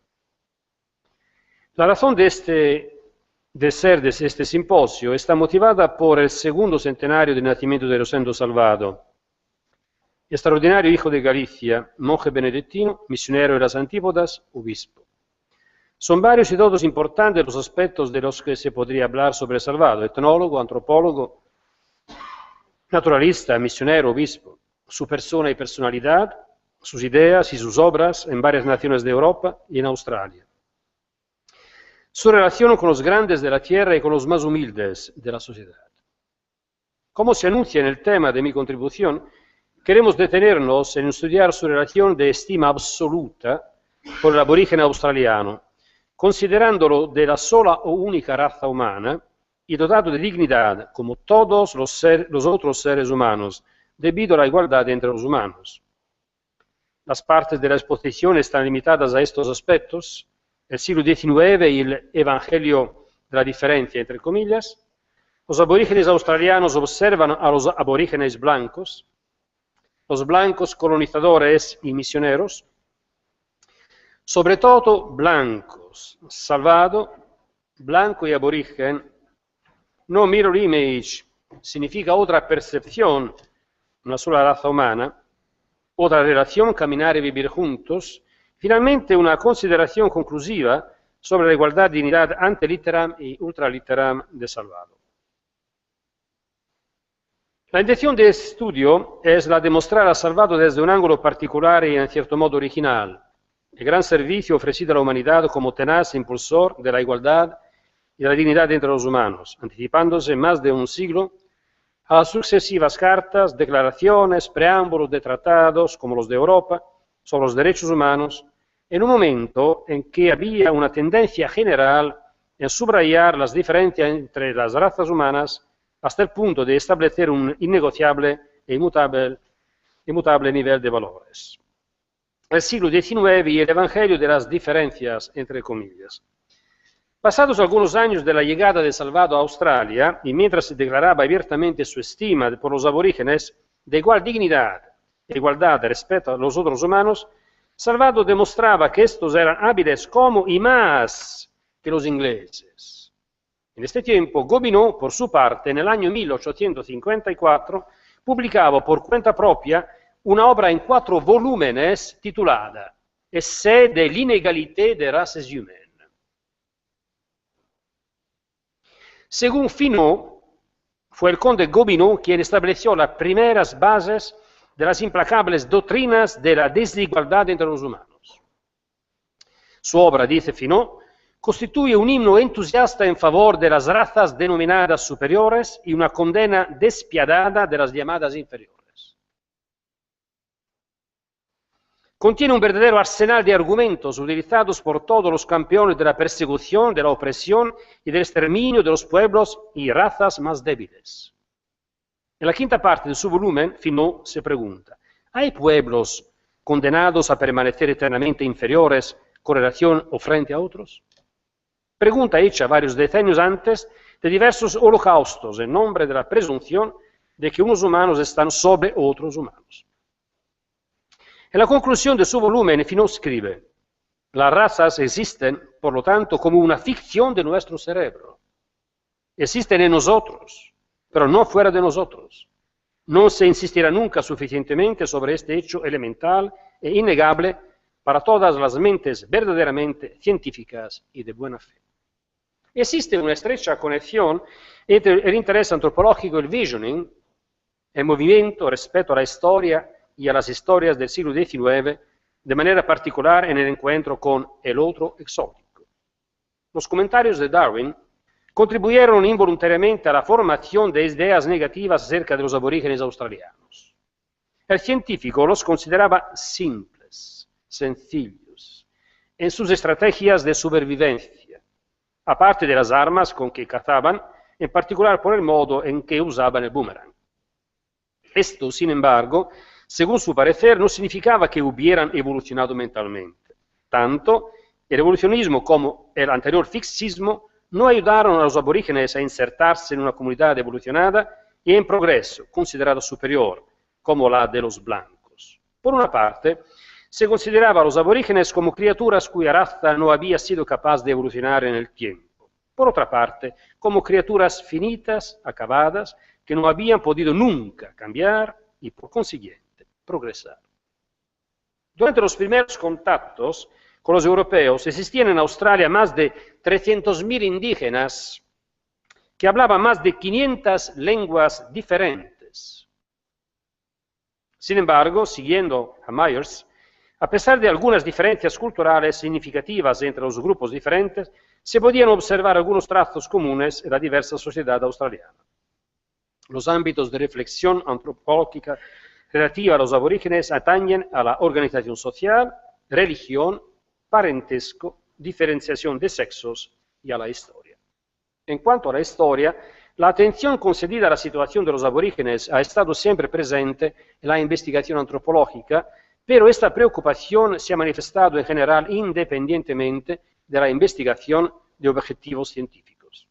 La razón de ser de este simposio está motivada por el segundo centenario del nacimiento de Rosendo Salvado, extraordinario hijo de Galicia, monje benedictino, misionero de las Antípodas, obispo. Son varios y todos importantes los aspectos de los que se podría hablar sobre Salvado: etnólogo, antropólogo, naturalista, misionero, obispo. Su persona y personalidad, sus ideas y sus obras en varias naciones de Europa y en Australia. Su relación con los grandes de la tierra y con los más humildes de la sociedad. Como se anuncia en el tema de mi contribución, queremos detenernos en estudiar su relación de estima absoluta por el aborigen australiano, considerándolo de la sola o única raza humana y dotado de dignidad como todos los otros seres humanos, debido a la igualdad entre los humanos. Las partes de la exposición están limitadas a estos aspectos: el siglo XIX y el evangelio de la diferencia, entre comillas. Los aborígenes australianos observan a los aborígenes blancos, los blancos colonizadores y misioneros, sobre todo blancos. Salvado, blanco y aborigen, no mirror image significa otra percepción, una sola raza humana, otra relación, caminar y vivir juntos. Finalmente, una consideración conclusiva sobre la igualdad, dignidad ante litteram y ultralitteram de Salvado. La intención de este estudio es la de mostrar a Salvado desde un ángulo particular y en cierto modo original, el gran servicio ofrecido a la humanidad como tenaz impulsor de la igualdad y de la dignidad entre los humanos, anticipándose más de un siglo a las sucesivas cartas, declaraciones, preámbulos de tratados como los de Europa sobre los derechos humanos, en un momento en que había una tendencia general en subrayar las diferencias entre las razas humanas hasta el punto de establecer un innegociable e inmutable nivel de valores. El siglo XIX y el evangelio de las diferencias, entre comillas. Pasados algunos años de la llegada de Salvado a Australia, y mientras se declaraba abiertamente su estima por los aborígenes de igual dignidad e igualdad respecto a los otros humanos, Salvado demostraba que estos eran hábiles como y más que los ingleses. En este tiempo, Gobineau, por su parte, en el año 1854, publicaba por cuenta propia una obra en 4 volúmenes titulada Essai de l'inégalité des races humaines. Según Finot, fue el conde Gobineau quien estableció las primeras bases de las implacables doctrinas de la desigualdad entre los humanos. Su obra, dice Finot, constituye un himno entusiasta en favor de las razas denominadas superiores y una condena despiadada de las llamadas inferiores. Contiene un verdadero arsenal de argumentos utilizados por todos los campeones de la persecución, de la opresión y del exterminio de los pueblos y razas más débiles. En la quinta parte de su volumen, Finot se pregunta, ¿hay pueblos condenados a permanecer eternamente inferiores con relación o frente a otros? Pregunta hecha varios decenios antes de diversos holocaustos en nombre de la presunción de que unos humanos están sobre otros humanos. En la conclusión de su volumen, Finot escribe, las razas existen, por lo tanto, como una ficción de nuestro cerebro. Existen en nosotros, pero no fuera de nosotros. No se insistirá nunca suficientemente sobre este hecho elemental e innegable para todas las mentes verdaderamente científicas y de buena fe. Existe una estrecha conexión entre el interés antropológico y el visioning, el movimiento respecto a la historia y a las historias del siglo XIX, de manera particular en el encuentro con el otro exótico. Los comentarios de Darwin contribuyeron involuntariamente a la formación de ideas negativas acerca de los aborígenes australianos. El científico los consideraba simples, sencillos, en sus estrategias de supervivencia, aparte de las armas con que cazaban, en particular por el modo en que usaban el boomerang. Esto, sin embargo, según su parecer, no significaba que hubieran evolucionado mentalmente. Tanto el evolucionismo como el anterior fixismo no ayudaron a los aborígenes a insertarse en una comunidad evolucionada y en progreso, considerada superior, como la de los blancos. Por una parte, se consideraba a los aborígenes como criaturas cuya raza no había sido capaz de evolucionar en el tiempo. Por otra parte, como criaturas finitas, acabadas, que no habían podido nunca cambiar y, por consiguiente, progresar. Durante los primeros contactos con los europeos existían en Australia más de 300.000 indígenas que hablaban más de 500 lenguas diferentes. Sin embargo, siguiendo a Myers, a pesar de algunas diferencias culturales significativas entre los grupos diferentes, se podían observar algunos trazos comunes en la diversa sociedad australiana. Los ámbitos de reflexión antropológica relativa a los aborígenes atañen a la organización social, religión, parentesco, diferenciación de sexos y a la historia. En cuanto a la historia, la atención concedida a la situación de los aborígenes ha estado siempre presente en la investigación antropológica, pero esta preocupación se ha manifestado en general independientemente de la investigación de objetivos científicos.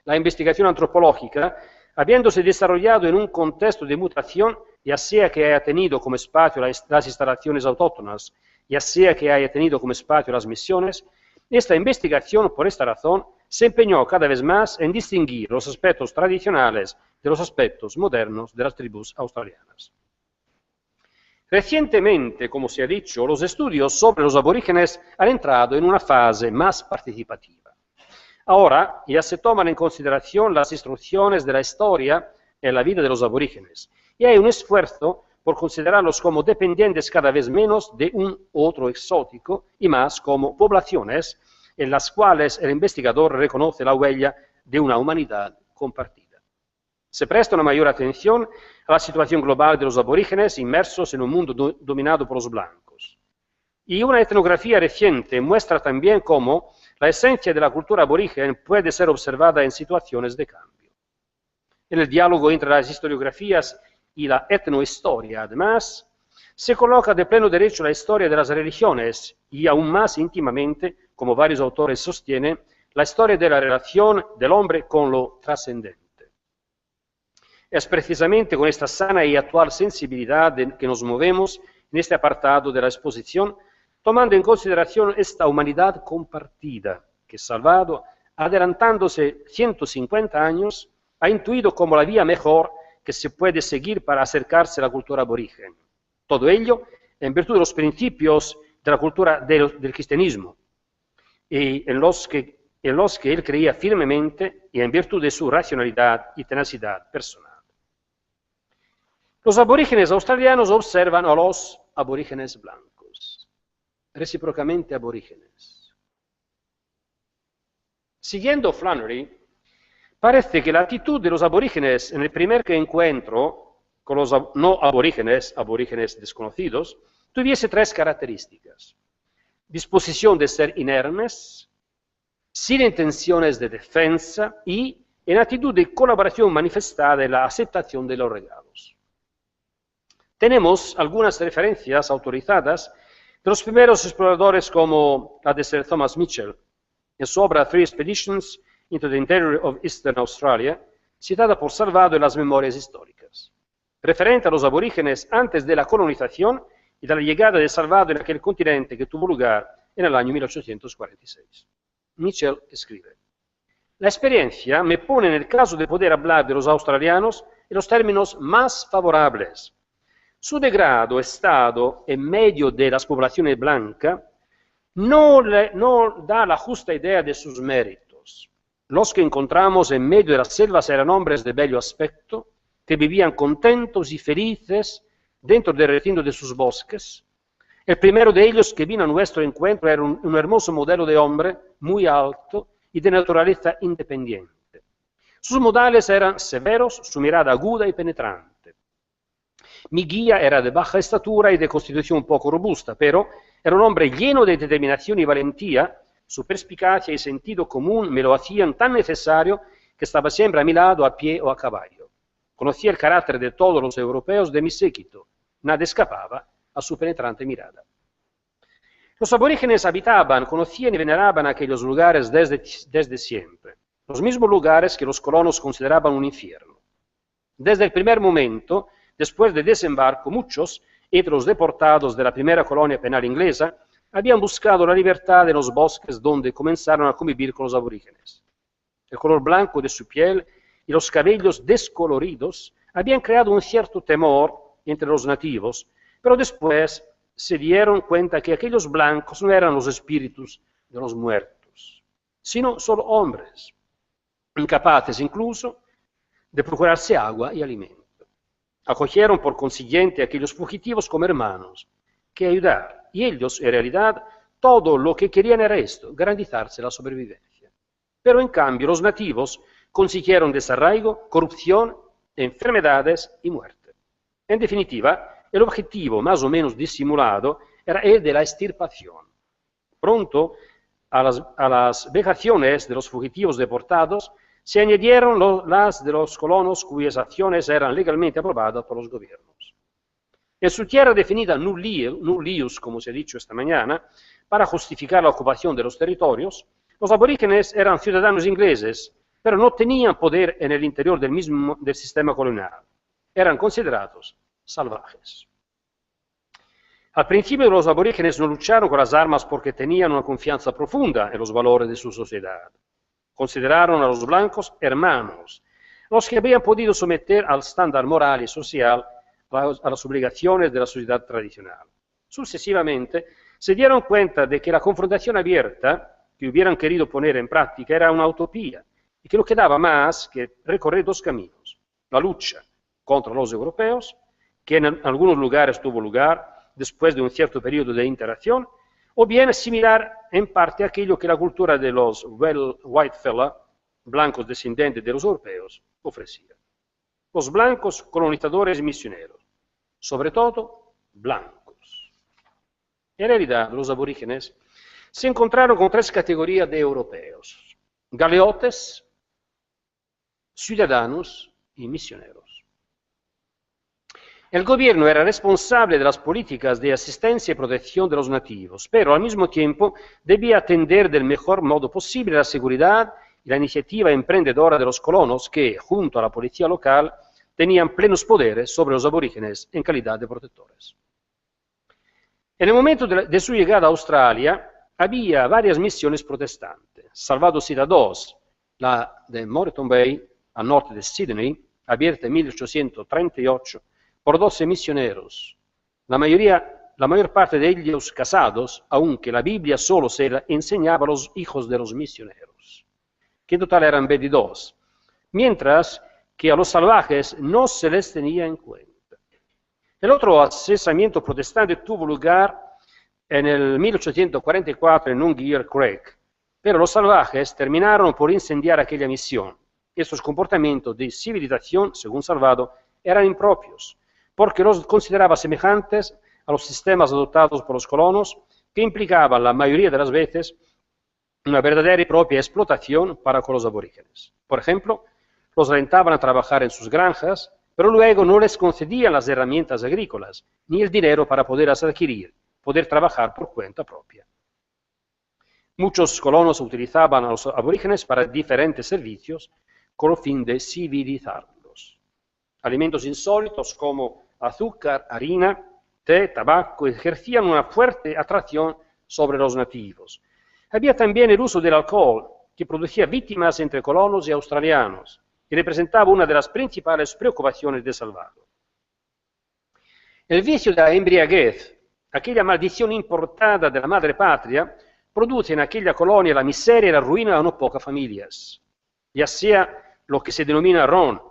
La investigación antropológica, habiéndose desarrollado en un contexto de mutación, ya sea que haya tenido como espacio las instalaciones autóctonas, ya sea que haya tenido como espacio las misiones, Esta investigación, por esta razón, se empeñó cada vez más en distinguir los aspectos tradicionales de los aspectos modernos de las tribus australianas. Recientemente, como se ha dicho, los estudios sobre los aborígenes han entrado en una fase más participativa. Ahora ya se toman en consideración las instrucciones de la historia en la vida de los aborígenes, y hay un esfuerzo por considerarlos como dependientes cada vez menos de un otro exótico y más como poblaciones en las cuales el investigador reconoce la huella de una humanidad compartida. Se presta una mayor atención a la situación global de los aborígenes inmersos en un mundo dominado por los blancos. Y una etnografía reciente muestra también cómo la esencia de la cultura aborigen puede ser observada en situaciones de cambio. En el diálogo entre las historiografías y la etnohistoria, además, se coloca de pleno derecho la historia de las religiones y aún más íntimamente, como varios autores sostienen, la historia de la relación del hombre con lo trascendente. Es precisamente con esta sana y actual sensibilidad que nos movemos en este apartado de la exposición, tomando en consideración esta humanidad compartida que Salvado, adelantándose 150 años, ha intuido como la vía mejor que se puede seguir para acercarse a la cultura aborigen. Todo ello en virtud de los principios de la cultura del cristianismo, y en los que él creía firmemente y en virtud de su racionalidad y tenacidad personal. Los aborígenes australianos observan a los aborígenes blancos, recíprocamente aborígenes. Siguiendo Flannery, parece que la actitud de los aborígenes en el primer encuentro con los no aborígenes, aborígenes desconocidos, tuviese tres características: disposición de ser inermes, sin intenciones de defensa y en actitud de colaboración manifestada en la aceptación de los regalos. Tenemos algunas referencias autorizadas de los primeros exploradores como la de Sir Thomas Mitchell, en su obra Three Expeditions into the Interior of Eastern Australia, citada por Salvado en las Memorias Históricas, referente a los aborígenes antes de la colonización y de la llegada de Salvado en aquel continente que tuvo lugar en el año 1846. Mitchell escribe: la experiencia me pone en el caso de poder hablar de los australianos en los términos más favorables. Su degrado estado en medio de las poblaciones blancas no da la justa idea de sus méritos. Los que encontramos en medio de las selvas eran hombres de bello aspecto, que vivían contentos y felices dentro del recinto de sus bosques. El primero de ellos que vino a nuestro encuentro era un hermoso modelo de hombre, muy alto y de naturaleza independiente. Sus modales eran severos, su mirada aguda y penetrante. Mi guía era de baja estatura y de constitución poco robusta, pero era un hombre lleno de determinación y valentía. Su perspicacia y sentido común me lo hacían tan necesario que estaba siempre a mi lado a pie o a caballo. Conocía el carácter de todos los europeos de mi séquito. Nada escapaba a su penetrante mirada. Los aborígenes habitaban, conocían y veneraban aquellos lugares desde siempre, los mismos lugares que los colonos consideraban un infierno. Desde el primer momento, después del desembarco, muchos, entre los deportados de la primera colonia penal inglesa, habían buscado la libertad en los bosques donde comenzaron a convivir con los aborígenes. El color blanco de su piel y los cabellos descoloridos habían creado un cierto temor entre los nativos, pero después se dieron cuenta que aquellos blancos no eran los espíritus de los muertos, sino solo hombres, incapaces incluso de procurarse agua y alimento. Acogieron por consiguiente a aquellos fugitivos como hermanos que ayudar, y ellos, en realidad, todo lo que querían era esto, garantizarse la sobrevivencia. Pero en cambio los nativos consiguieron desarraigo, corrupción, enfermedades y muerte. En definitiva, el objetivo más o menos disimulado era el de la extirpación. Pronto a las vejaciones de los fugitivos deportados se añadieron las de los colonos cuyas acciones eran legalmente aprobadas por los gobiernos. En su tierra definida nullius, como se ha dicho esta mañana, para justificar la ocupación de los territorios, los aborígenes eran ciudadanos ingleses, pero no tenían poder en el interior del sistema colonial. Eran considerados salvajes. Al principio los aborígenes no lucharon con las armas porque tenían una confianza profunda en los valores de su sociedad. Consideraron a los blancos hermanos, los que habían podido someter al estándar moral y social a las obligaciones de la sociedad tradicional. Sucesivamente, se dieron cuenta de que la confrontación abierta que hubieran querido poner en práctica era una utopía y que no quedaba más que recorrer dos caminos: la lucha contra los europeos, que en algunos lugares tuvo lugar después de un cierto periodo de interacción, o bien similar en parte a aquello que la cultura de los white fella, blancos descendientes de los europeos, ofrecía. Los blancos colonizadores y misioneros, sobre todo blancos. En realidad, los aborígenes se encontraron con tres categorías de europeos: galeotes, ciudadanos y misioneros. El gobierno era responsable de las políticas de asistencia y protección de los nativos, pero al mismo tiempo debía atender del mejor modo posible la seguridad y la iniciativa emprendedora de los colonos que, junto a la policía local, tenían plenos poderes sobre los aborígenes en calidad de protectores. En el momento de su llegada a Australia, había varias misiones protestantes. Salvador Cita II, la de Moreton Bay, al norte de Sydney, abierta en 1838, por 12 misioneros, la mayor parte de ellos casados, aunque la Biblia solo se la enseñaba a los hijos de los misioneros, que en total eran 22, mientras que a los salvajes no se les tenía en cuenta. El otro asesamiento protestante tuvo lugar en el 1844 en Ungear Creek, pero los salvajes terminaron por incendiar aquella misión. Estos comportamientos de civilización, según Salvado, eran impropios, porque los consideraba semejantes a los sistemas adoptados por los colonos, que implicaban la mayoría de las veces una verdadera y propia explotación para con los aborígenes. Por ejemplo, los alentaban a trabajar en sus granjas, pero luego no les concedían las herramientas agrícolas, ni el dinero para poderlas adquirir, poder trabajar por cuenta propia. Muchos colonos utilizaban a los aborígenes para diferentes servicios con el fin de civilizarlos. Alimentos insólitos como azúcar, harina, té, tabaco ejercían una fuerte atracción sobre los nativos. Había también el uso del alcohol, que producía víctimas entre colonos y australianos, y representaba una de las principales preocupaciones de Salvador. El vicio de la embriaguez, aquella maldición importada de la madre patria, produce en aquella colonia la miseria y la ruina de no pocas familias, ya sea lo que se denomina ron,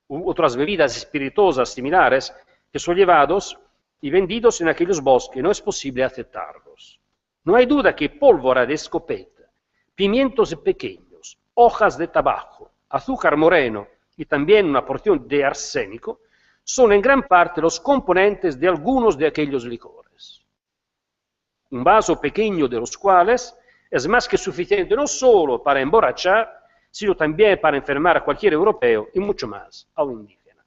u otras bebidas espirituosas similares, que son llevados y vendidos en aquellos bosques, no es posible aceptarlos. No hay duda que pólvora de escopeta, pimientos pequeños, hojas de tabaco, azúcar moreno y también una porción de arsénico son en gran parte los componentes de algunos de aquellos licores. Un vaso pequeño de los cuales es más que suficiente no solo para emborrachar, sino también para enfermar a cualquier europeo y mucho más a un indígena.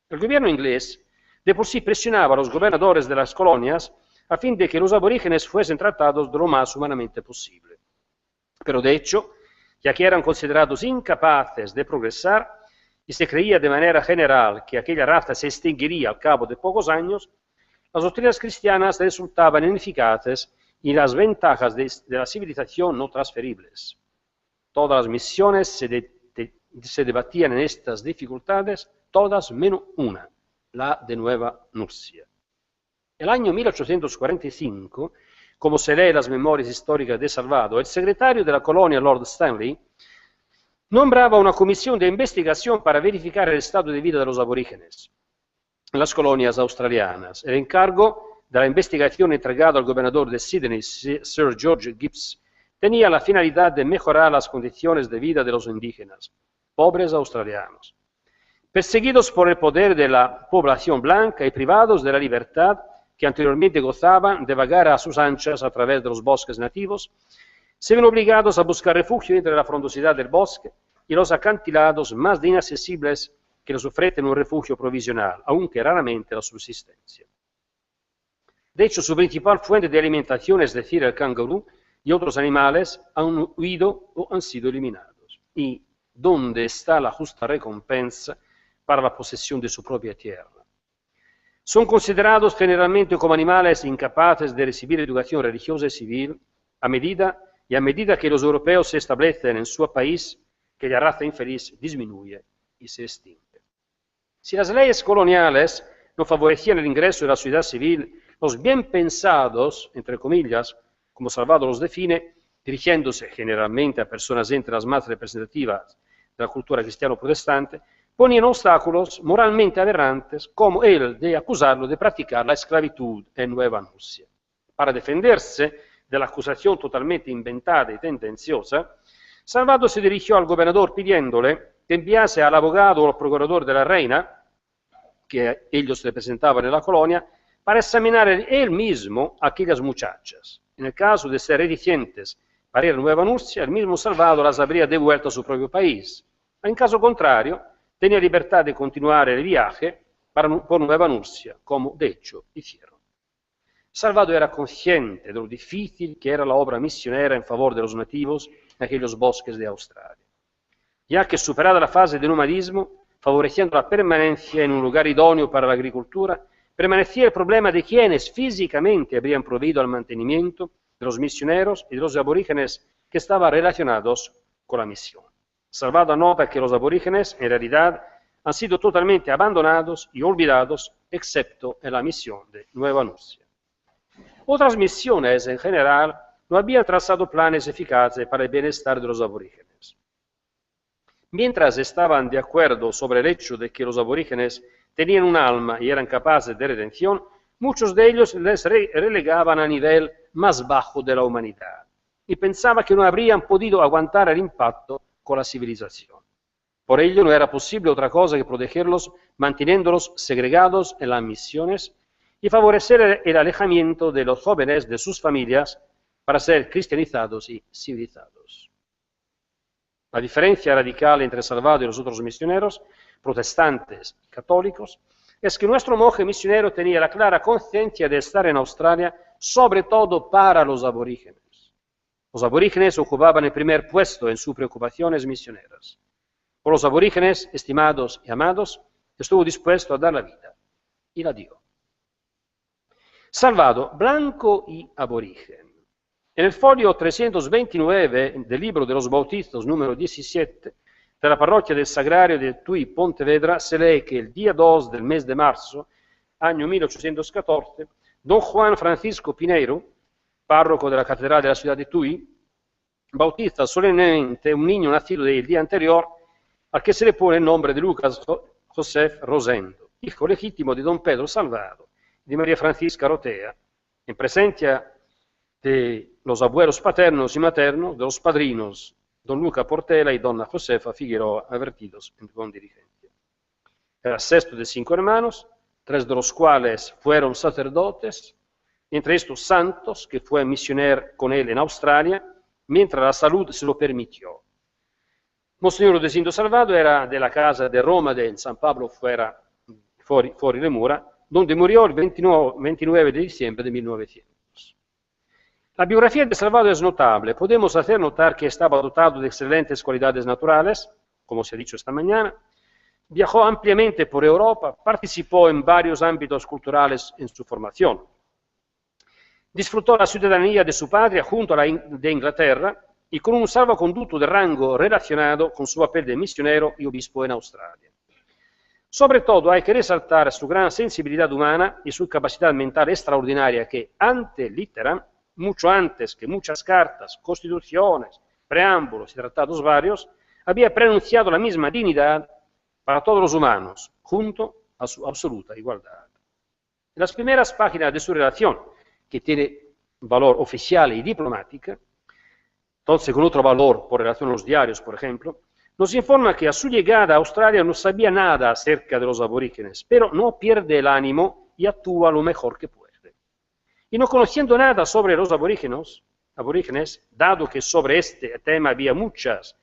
El gobierno inglés de por sí presionaba a los gobernadores de las colonias a fin de que los aborígenes fuesen tratados de lo más humanamente posible. Pero de hecho, ya que eran considerados incapaces de progresar y se creía de manera general que aquella raza se extinguiría al cabo de pocos años, las doctrinas cristianas resultaban ineficaces y las ventajas de la civilización no transferibles. Todas las misiones se debatían en estas dificultades, todas menos una, la de Nueva Murcia. El año 1845, como se lee en las memorias históricas de Salvado, el secretario de la colonia, Lord Stanley, nombraba una comisión de investigación para verificar el estado de vida de los aborígenes en las colonias australianas. El encargo de la investigación entregado al gobernador de Sydney, Sir George Gibbs, tenía la finalidad de mejorar las condiciones de vida de los indígenas, pobres australianos, perseguidos por el poder de la población blanca y privados de la libertad que anteriormente gozaban de vagar a sus anchas a través de los bosques nativos, se ven obligados a buscar refugio entre la frondosidad del bosque y los acantilados más inaccesibles que les ofrecen un refugio provisional, aunque raramente la subsistencia. De hecho, su principal fuente de alimentación, es decir, el canguro y otros animales, han huido o han sido eliminados. ¿Y dónde está la justa recompensa para la posesión de su propia tierra? Son considerados generalmente como animales incapaces de recibir educación religiosa y civil a medida que los europeos se establecen en su país, que la raza infeliz disminuye y se extingue. Si las leyes coloniales no favorecían el ingreso de la sociedad civil, los bien pensados, entre comillas, como Salvado los define, dirigiéndose generalmente a personas entre las más representativas de la cultura cristiano-protestante, ponían obstáculos moralmente aberrantes como el de acusarlo de practicar la esclavitud en Nueva Murcia. Para defenderse de la acusación totalmente inventada y tendenciosa, Salvado se dirigió al gobernador pidiéndole que enviase al abogado o al procurador de la reina, que ellos representaban en la colonia, para examinar él mismo a aquellas muchachas. En el caso de ser reticentes para ir a Nueva Murcia, el mismo Salvado las habría devuelto a su propio país. En caso contrario, tenía libertad de continuar el viaje por Nueva Murcia, como de hecho hicieron. Salvado era consciente de lo difícil que era la obra misionera en favor de los nativos en aquellos bosques de Australia, ya que superada la fase de nomadismo, favoreciendo la permanencia en un lugar idóneo para la agricultura, permanecía el problema de quienes físicamente habrían proveído al mantenimiento de los misioneros y de los aborígenes que estaban relacionados con la misión. Salvado anota que los aborígenes, en realidad, han sido totalmente abandonados y olvidados, excepto en la misión de Nueva Murcia. Otras misiones, en general, no habían trazado planes eficaces para el bienestar de los aborígenes. Mientras estaban de acuerdo sobre el hecho de que los aborígenes tenían un alma y eran capaces de redención, muchos de ellos les relegaban a nivel más bajo de la humanidad y pensaban que no habrían podido aguantar el impacto con la civilización. Por ello no era posible otra cosa que protegerlos, manteniéndolos segregados en las misiones y favorecer el alejamiento de los jóvenes de sus familias para ser cristianizados y civilizados. La diferencia radical entre Salvado y los otros misioneros, protestantes y católicos, es que nuestro monje misionero tenía la clara conciencia de estar en Australia, sobre todo para los aborígenes. Los aborígenes ocupaban el primer puesto en sus preocupaciones misioneras. Por los aborígenes, estimados y amados, estuvo dispuesto a dar la vida, y la dio. Salvado, blanco y aborigen. En el folio 329 del libro de los Bautistas, número 17, de la parroquia del Sagrario de Tui Pontevedra, se lee que el día 2 del mes de marzo, año 1814, don Juan Francisco Pineiro, párroco de la catedral de la ciudad de Tui, bautiza solemnemente un niño nacido el día anterior, al que se le pone el nombre de Lucas Joseph Rosendo, hijo legítimo de don Pedro Salvado y de María Francisca Rotea, en presencia de los abuelos paternos y maternos, de los padrinos don Luca Portela y donna Josefa Figueroa, advertidos en con diligencia. Era sexto de 5 hermanos, 3 de los cuales fueron sacerdotes, entre estos santos, que fue misionero con él en Australia, mientras la salud se lo permitió. Monseñor Rudecindo Salvado era de la casa de Roma de San Pablo fuori le mura, donde murió el 29 de diciembre de 1900. La biografía de Salvado es notable. Podemos hacer notar que estaba dotado de excelentes cualidades naturales, como se ha dicho esta mañana. Viajó ampliamente por Europa, participó en varios ámbitos culturales en su formación. Disfrutó la ciudadanía de su patria junto a la de Inglaterra y con un salvoconducto de rango relacionado con su papel de misionero y obispo en Australia. Sobre todo hay que resaltar su gran sensibilidad humana y su capacidad mental extraordinaria que, ante litteram, mucho antes que muchas cartas, constituciones, preámbulos y tratados varios, había pronunciado la misma dignidad para todos los humanos, junto a su absoluta igualdad. En las primeras páginas de su relación, que tiene valor oficial y diplomática, entonces con otro valor por relación a los diarios, por ejemplo, nos informa que a su llegada a Australia no sabía nada acerca de los aborígenes, pero no pierde el ánimo y actúa lo mejor que puede. Y no conociendo nada sobre los aborígenes, dado que sobre este tema había muchas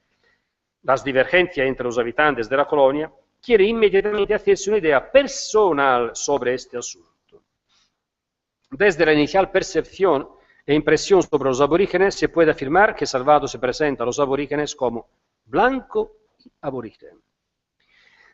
las divergencias entre los habitantes de la colonia, quiere inmediatamente hacerse una idea personal sobre este asunto. Desde la inicial percepción e impresión sobre los aborígenes, se puede afirmar que Salvado se presenta a los aborígenes como blanco y aborigen.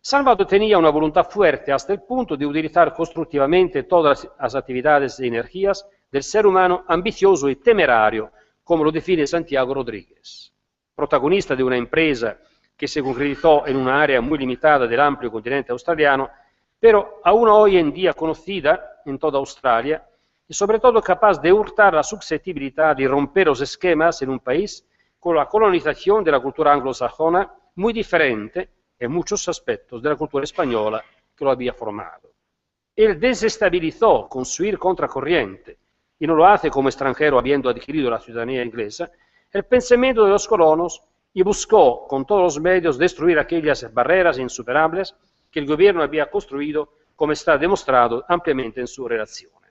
Salvador tenía una voluntad fuerte hasta el punto de utilizar constructivamente todas las actividades e energías del ser humano ambicioso y temerario, como lo define Santiago Rodríguez, protagonista de una empresa que se concretizó en una área muy limitada del amplio continente australiano, pero aún hoy en día conocida en toda Australia y sobre todo capaz de hurtar la susceptibilidad de romper los esquemas en un país con la colonización de la cultura anglosajona muy diferente en muchos aspectos de la cultura española que lo había formado. Él desestabilizó con su ir contracorriente, y no lo hace como extranjero habiendo adquirido la ciudadanía inglesa, el pensamiento de los colonos y buscó con todos los medios destruir aquellas barreras insuperables que el gobierno había construido, como está demostrado ampliamente en su relazione.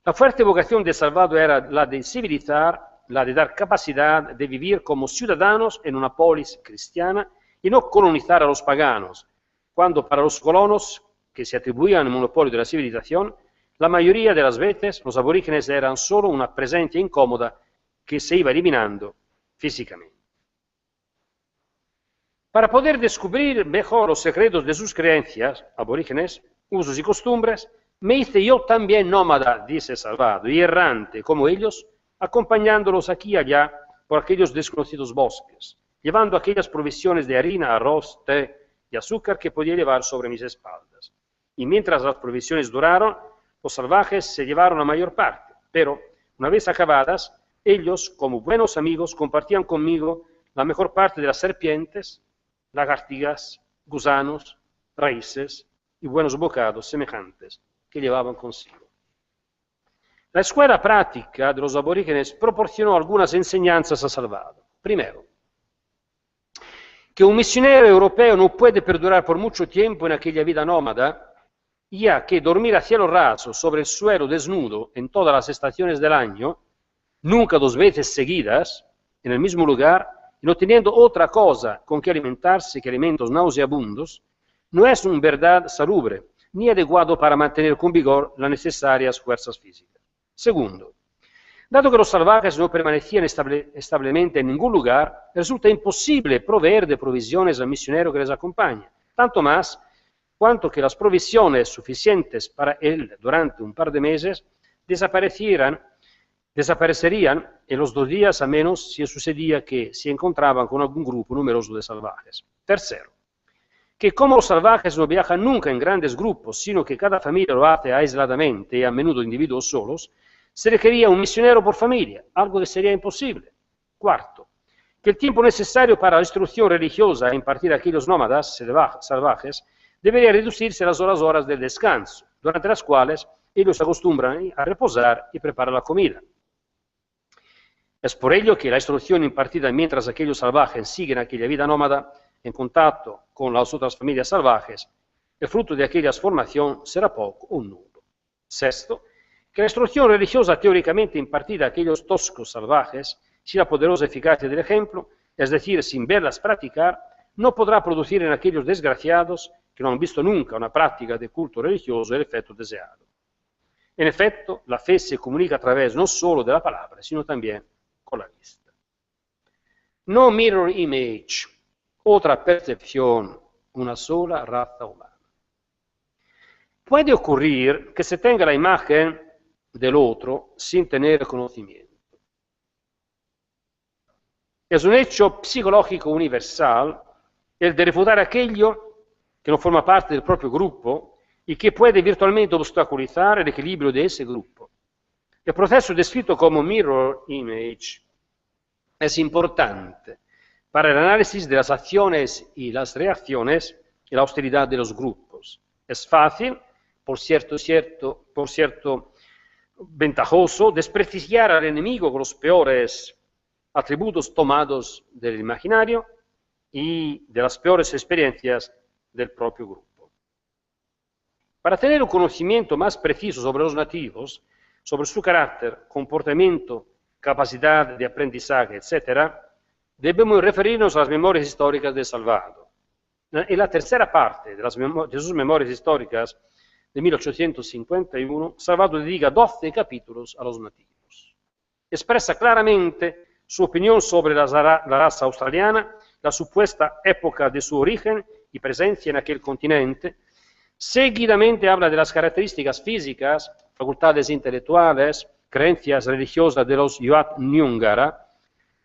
La fuerte vocación de Salvador era la de civilizar, la de dar capacidad de vivir como ciudadanos en una polis cristiana y no colonizar a los paganos, cuando para los colonos que se atribuían el monopolio de la civilización, la mayoría de las veces los aborígenes eran solo una presencia incómoda que se iba eliminando físicamente. Para poder descubrir mejor los secretos de sus creencias aborígenes, usos y costumbres, me hice yo también nómada, dice Salvador, y errante como ellos, acompañándolos aquí y allá por aquellos desconocidos bosques, llevando aquellas provisiones de harina, arroz, té y azúcar que podía llevar sobre mis espaldas. Y mientras las provisiones duraron, los salvajes se llevaron la mayor parte, pero una vez acabadas, ellos, como buenos amigos, compartían conmigo la mejor parte de las serpientes, lagartijas, gusanos, raíces y buenos bocados semejantes que llevaban consigo. La escuela práctica de los aborígenes proporcionó algunas enseñanzas a Salvador. Primero, que un misionero europeo no puede perdurar por mucho tiempo en aquella vida nómada, ya que dormir a cielo raso sobre el suelo desnudo en todas las estaciones del año, nunca 2 veces seguidas, en el mismo lugar, y no teniendo otra cosa con que alimentarse que alimentos nauseabundos, no es en verdad salubre, ni adecuado para mantener con vigor las necesarias fuerzas físicas. Segundo, dado que los salvajes no permanecían establemente en ningún lugar, resulta imposible proveer de provisiones al misionero que les acompaña, tanto más cuanto que las provisiones suficientes para él durante un par de meses desaparecerían en los 2 días a menos si sucedía que se encontraban con algún grupo numeroso de salvajes. Tercero, que como los salvajes no viajan nunca en grandes grupos, sino que cada familia lo hace aisladamente y a menudo individuos solos, se requería un misionero por familia, algo que sería imposible. Cuarto, que el tiempo necesario para la instrucción religiosa impartida a aquellos nómadas salvajes debería reducirse a las horas del descanso, durante las cuales ellos se acostumbran a reposar y preparar la comida. Es por ello que la instrucción impartida mientras aquellos salvajes siguen aquella vida nómada en contacto con las otras familias salvajes, el fruto de aquella formación será poco o nulo. Sexto, que la instrucción religiosa teóricamente impartida a aquellos toscos salvajes, sin la poderosa eficacia del ejemplo, es decir, sin verlas practicar, no podrá producir en aquellos desgraciados que no han visto nunca una práctica de culto religioso el efecto deseado. En efecto, la fe se comunica a través no solo de la palabra, sino también con la vista. No mirror image, otra percepción, una sola raza humana. Puede ocurrir que se tenga la imagen del otro sin tener conocimiento. Es un hecho psicológico universal el de refutar aquello que no forma parte del propio grupo y que puede virtualmente obstaculizar el equilibrio de ese grupo. El proceso descrito como mirror image es importante para el análisis de las acciones y las reacciones y la hostilidad de los grupos. Es fácil, por cierto, ventajoso, desprestigiar al enemigo con los peores atributos tomados del imaginario y de las peores experiencias del propio grupo. Para tener un conocimiento más preciso sobre los nativos, sobre su carácter, comportamiento, capacidad de aprendizaje, etc., debemos referirnos a las memorias históricas de Salvador. En la tercera parte de sus memorias históricas de 1851, Salvador dedica 12 capítulos a los nativos. Expresa claramente su opinión sobre la raza australiana, la supuesta época de su origen y presencia en aquel continente, seguidamente habla de las características físicas, facultades intelectuales, creencias religiosas de los Yuat Nyungara,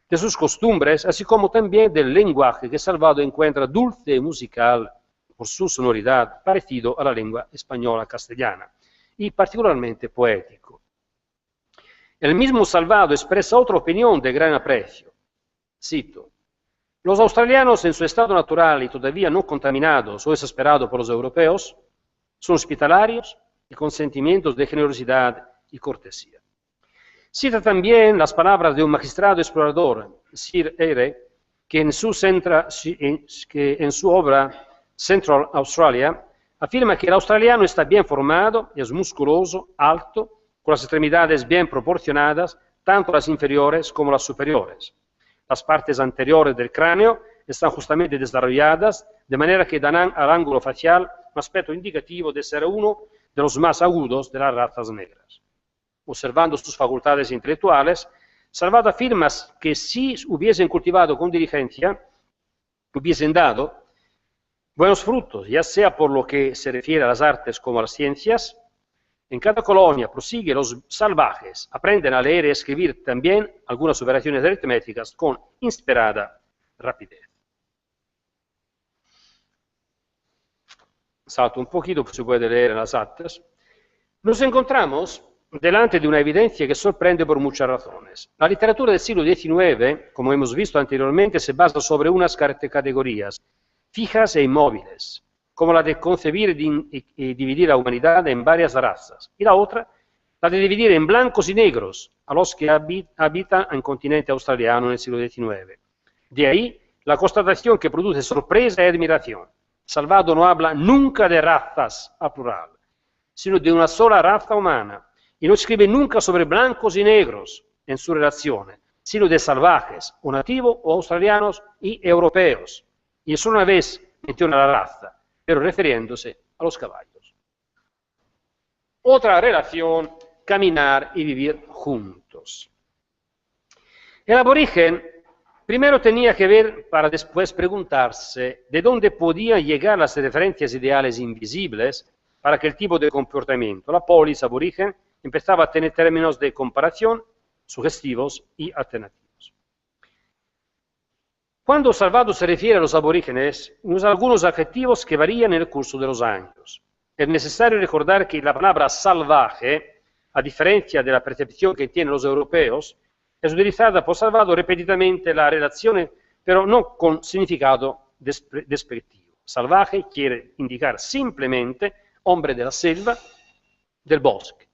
de sus costumbres, así como también del lenguaje que Salvado encuentra dulce y musical por su sonoridad, parecido a la lengua española castellana, y particularmente poético. El mismo Salvado expresa otra opinión de gran aprecio. Cito: los australianos en su estado natural y todavía no contaminados o exasperados por los europeos, son hospitalarios y con sentimientos de generosidad y cortesía. Cita también las palabras de un magistrado explorador, Sir Eyre, que en su obra Central Australia afirma que el australiano está bien formado, es musculoso, alto, con las extremidades bien proporcionadas, tanto las inferiores como las superiores. Las partes anteriores del cráneo están justamente desarrolladas, de manera que dan al ángulo facial un aspecto indicativo de ser uno de los más agudos de las razas negras. Observando sus facultades intelectuales, Salvado afirma que si hubiesen cultivado con diligencia, hubiesen dado buenos frutos, ya sea por lo que se refiere a las artes como a las ciencias. En cada colonia, prosigue, los salvajes aprenden a leer y escribir también algunas operaciones aritméticas con inesperada rapidez. Salto un poquito, se puede leer en las actas. Nos encontramos delante de una evidencia que sorprende por muchas razones. La literatura del siglo XIX, como hemos visto anteriormente, se basa sobre unas categorías fijas e inmóviles, como la de concebir y dividir la humanidad en varias razas, y la otra, la de dividir en blancos y negros a los que habitan en el continente australiano en el siglo XIX. De ahí la constatación que produce sorpresa y admiración. Salvado no habla nunca de razas a plural, sino de una sola raza humana, y no escribe nunca sobre blancos y negros en su relación, sino de salvajes, o nativos, o australianos y europeos, y solo una vez menciona la raza, pero refiriéndose a los caballos. Otra relación, caminar y vivir juntos. El aborigen primero tenía que ver para después preguntarse de dónde podían llegar las referencias ideales invisibles para aquel tipo de comportamiento. La polis aborigen empezaba a tener términos de comparación sugestivos y alternativos. Cuando Salvado se refiere a los aborígenes, usa algunos adjetivos que varían en el curso de los años. Es necesario recordar que la palabra salvaje, a diferencia de la percepción que tienen los europeos, es utilizada por Salvado repetidamente en la relazione, pero no con significado despectivo. Salvaje quiere indicar simplemente hombre de la selva, del bosque.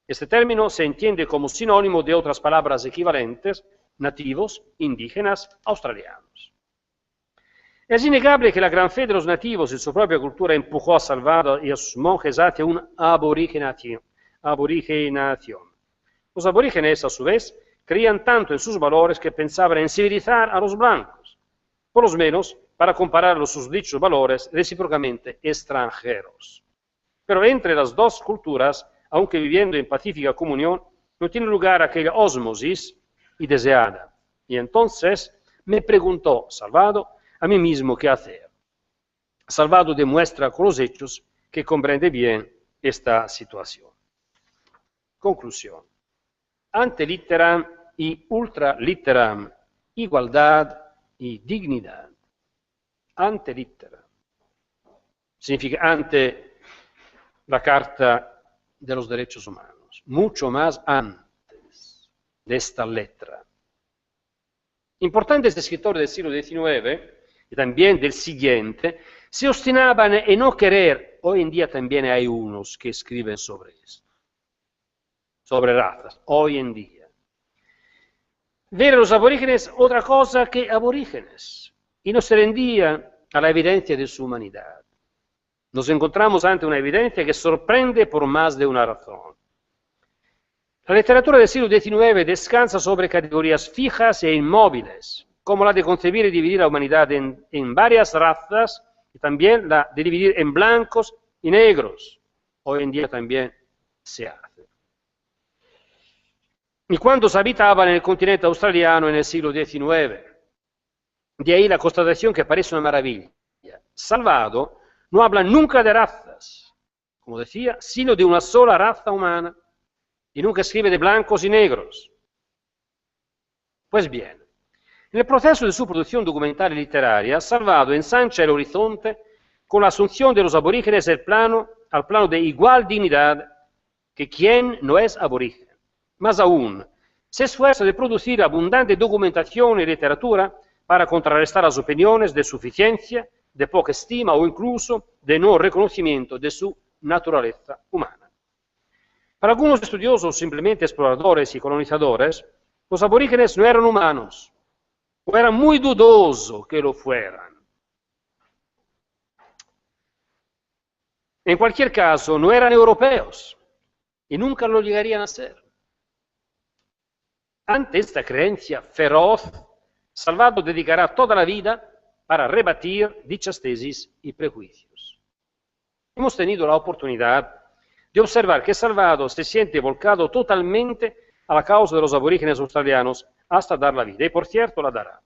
Este término se entiende como sinónimo de otras palabras equivalentes, nativos, indígenas, australianos. Es innegable que la gran fe de los nativos y su propia cultura empujó a Salvado y a sus monjes hacia una aborigenación. Los aborígenes, a su vez, creían tanto en sus valores que pensaban en civilizar a los blancos, por lo menos para comparar sus dichos valores recíprocamente extranjeros. Pero entre las dos culturas, aunque viviendo en pacífica comunión, no tiene lugar aquella ósmosis y deseada. Y entonces me preguntó Salvado a mí mismo qué hacer. Salvado demuestra con los hechos que comprende bien esta situación. Conclusión. Ante litteram y ultra litteram, igualdad y dignidad. Ante litteram significa ante la Carta de los Derechos Humanos, mucho más antes de esta letra. Importantes escritores del siglo XIX y también del siguiente se obstinaban en no querer, hoy en día también hay unos que escriben sobre esto, sobre razas, hoy en día. Ver a los aborígenes otra cosa que aborígenes y no se rendían a la evidencia de su humanidad. Nos encontramos ante una evidencia que sorprende por más de una razón. La literatura del siglo XIX descansa sobre categorías fijas e inmóviles, como la de concebir y dividir la humanidad en varias razas y también la de dividir en blancos y negros. Hoy en día también se hace. Y cuando se habitaba en el continente australiano en el siglo XIX, de ahí la constatación que parece una maravilla. decía, Salvado no habla nunca de razas, como decía, sino de una sola raza humana, y nunca escribe de blancos y negros. Pues bien, en el proceso de su producción documental y literaria, Salvado ensancha el horizonte con la asunción de los aborígenes al plano de igual dignidad que quien no es aborigen. Más aún, se esfuerza de producir abundante documentación y literatura para contrarrestar las opiniones de suficiencia, de poca estima o incluso de no reconocimiento de su naturaleza humana. Para algunos estudiosos, simplemente exploradores y colonizadores, los aborígenes no eran humanos, o era muy dudoso que lo fueran. En cualquier caso, no eran europeos y nunca lo llegarían a ser. Ante esta creencia feroz, Salvado dedicará toda la vida para rebatir dichas tesis y prejuicios. Hemos tenido la oportunidad de observar que Salvado se siente volcado totalmente a la causa de los aborígenes australianos hasta dar la vida, y por cierto la dará.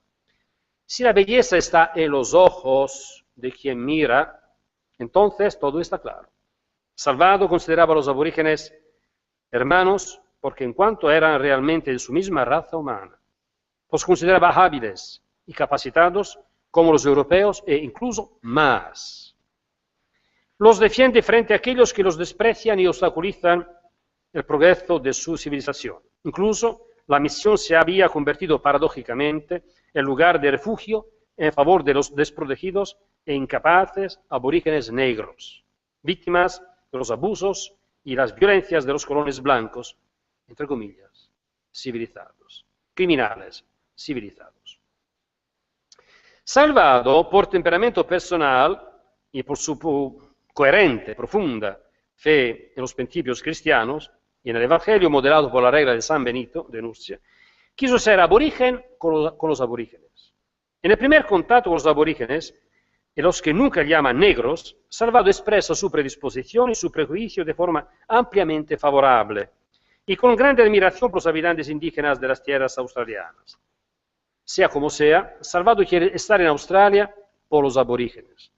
Si la belleza está en los ojos de quien mira, entonces todo está claro. Salvado consideraba a los aborígenes hermanos porque en cuanto eran realmente de su misma raza humana, los consideraba hábiles y capacitados como los europeos e incluso más. Los defiende frente a aquellos que los desprecian y obstaculizan el progreso de su civilización. Incluso la misión se había convertido paradójicamente en lugar de refugio en favor de los desprotegidos e incapaces aborígenes negros, víctimas de los abusos y las violencias de los colonos blancos, entre comillas, civilizados, criminales civilizados. Salvado, por temperamento personal y por su coherente, profunda fe en los principios cristianos y en el Evangelio modelado por la regla de San Benito de Nursia, quiso ser aborigen con los aborígenes. En el primer contacto con los aborígenes, en los que nunca llaman negros, Salvado expresa su predisposición y su prejuicio de forma ampliamente favorable y con grande admiración por los habitantes indígenas de las tierras australianas. Sea como sea, Salvado quiere estar en Australia por los aborígenes.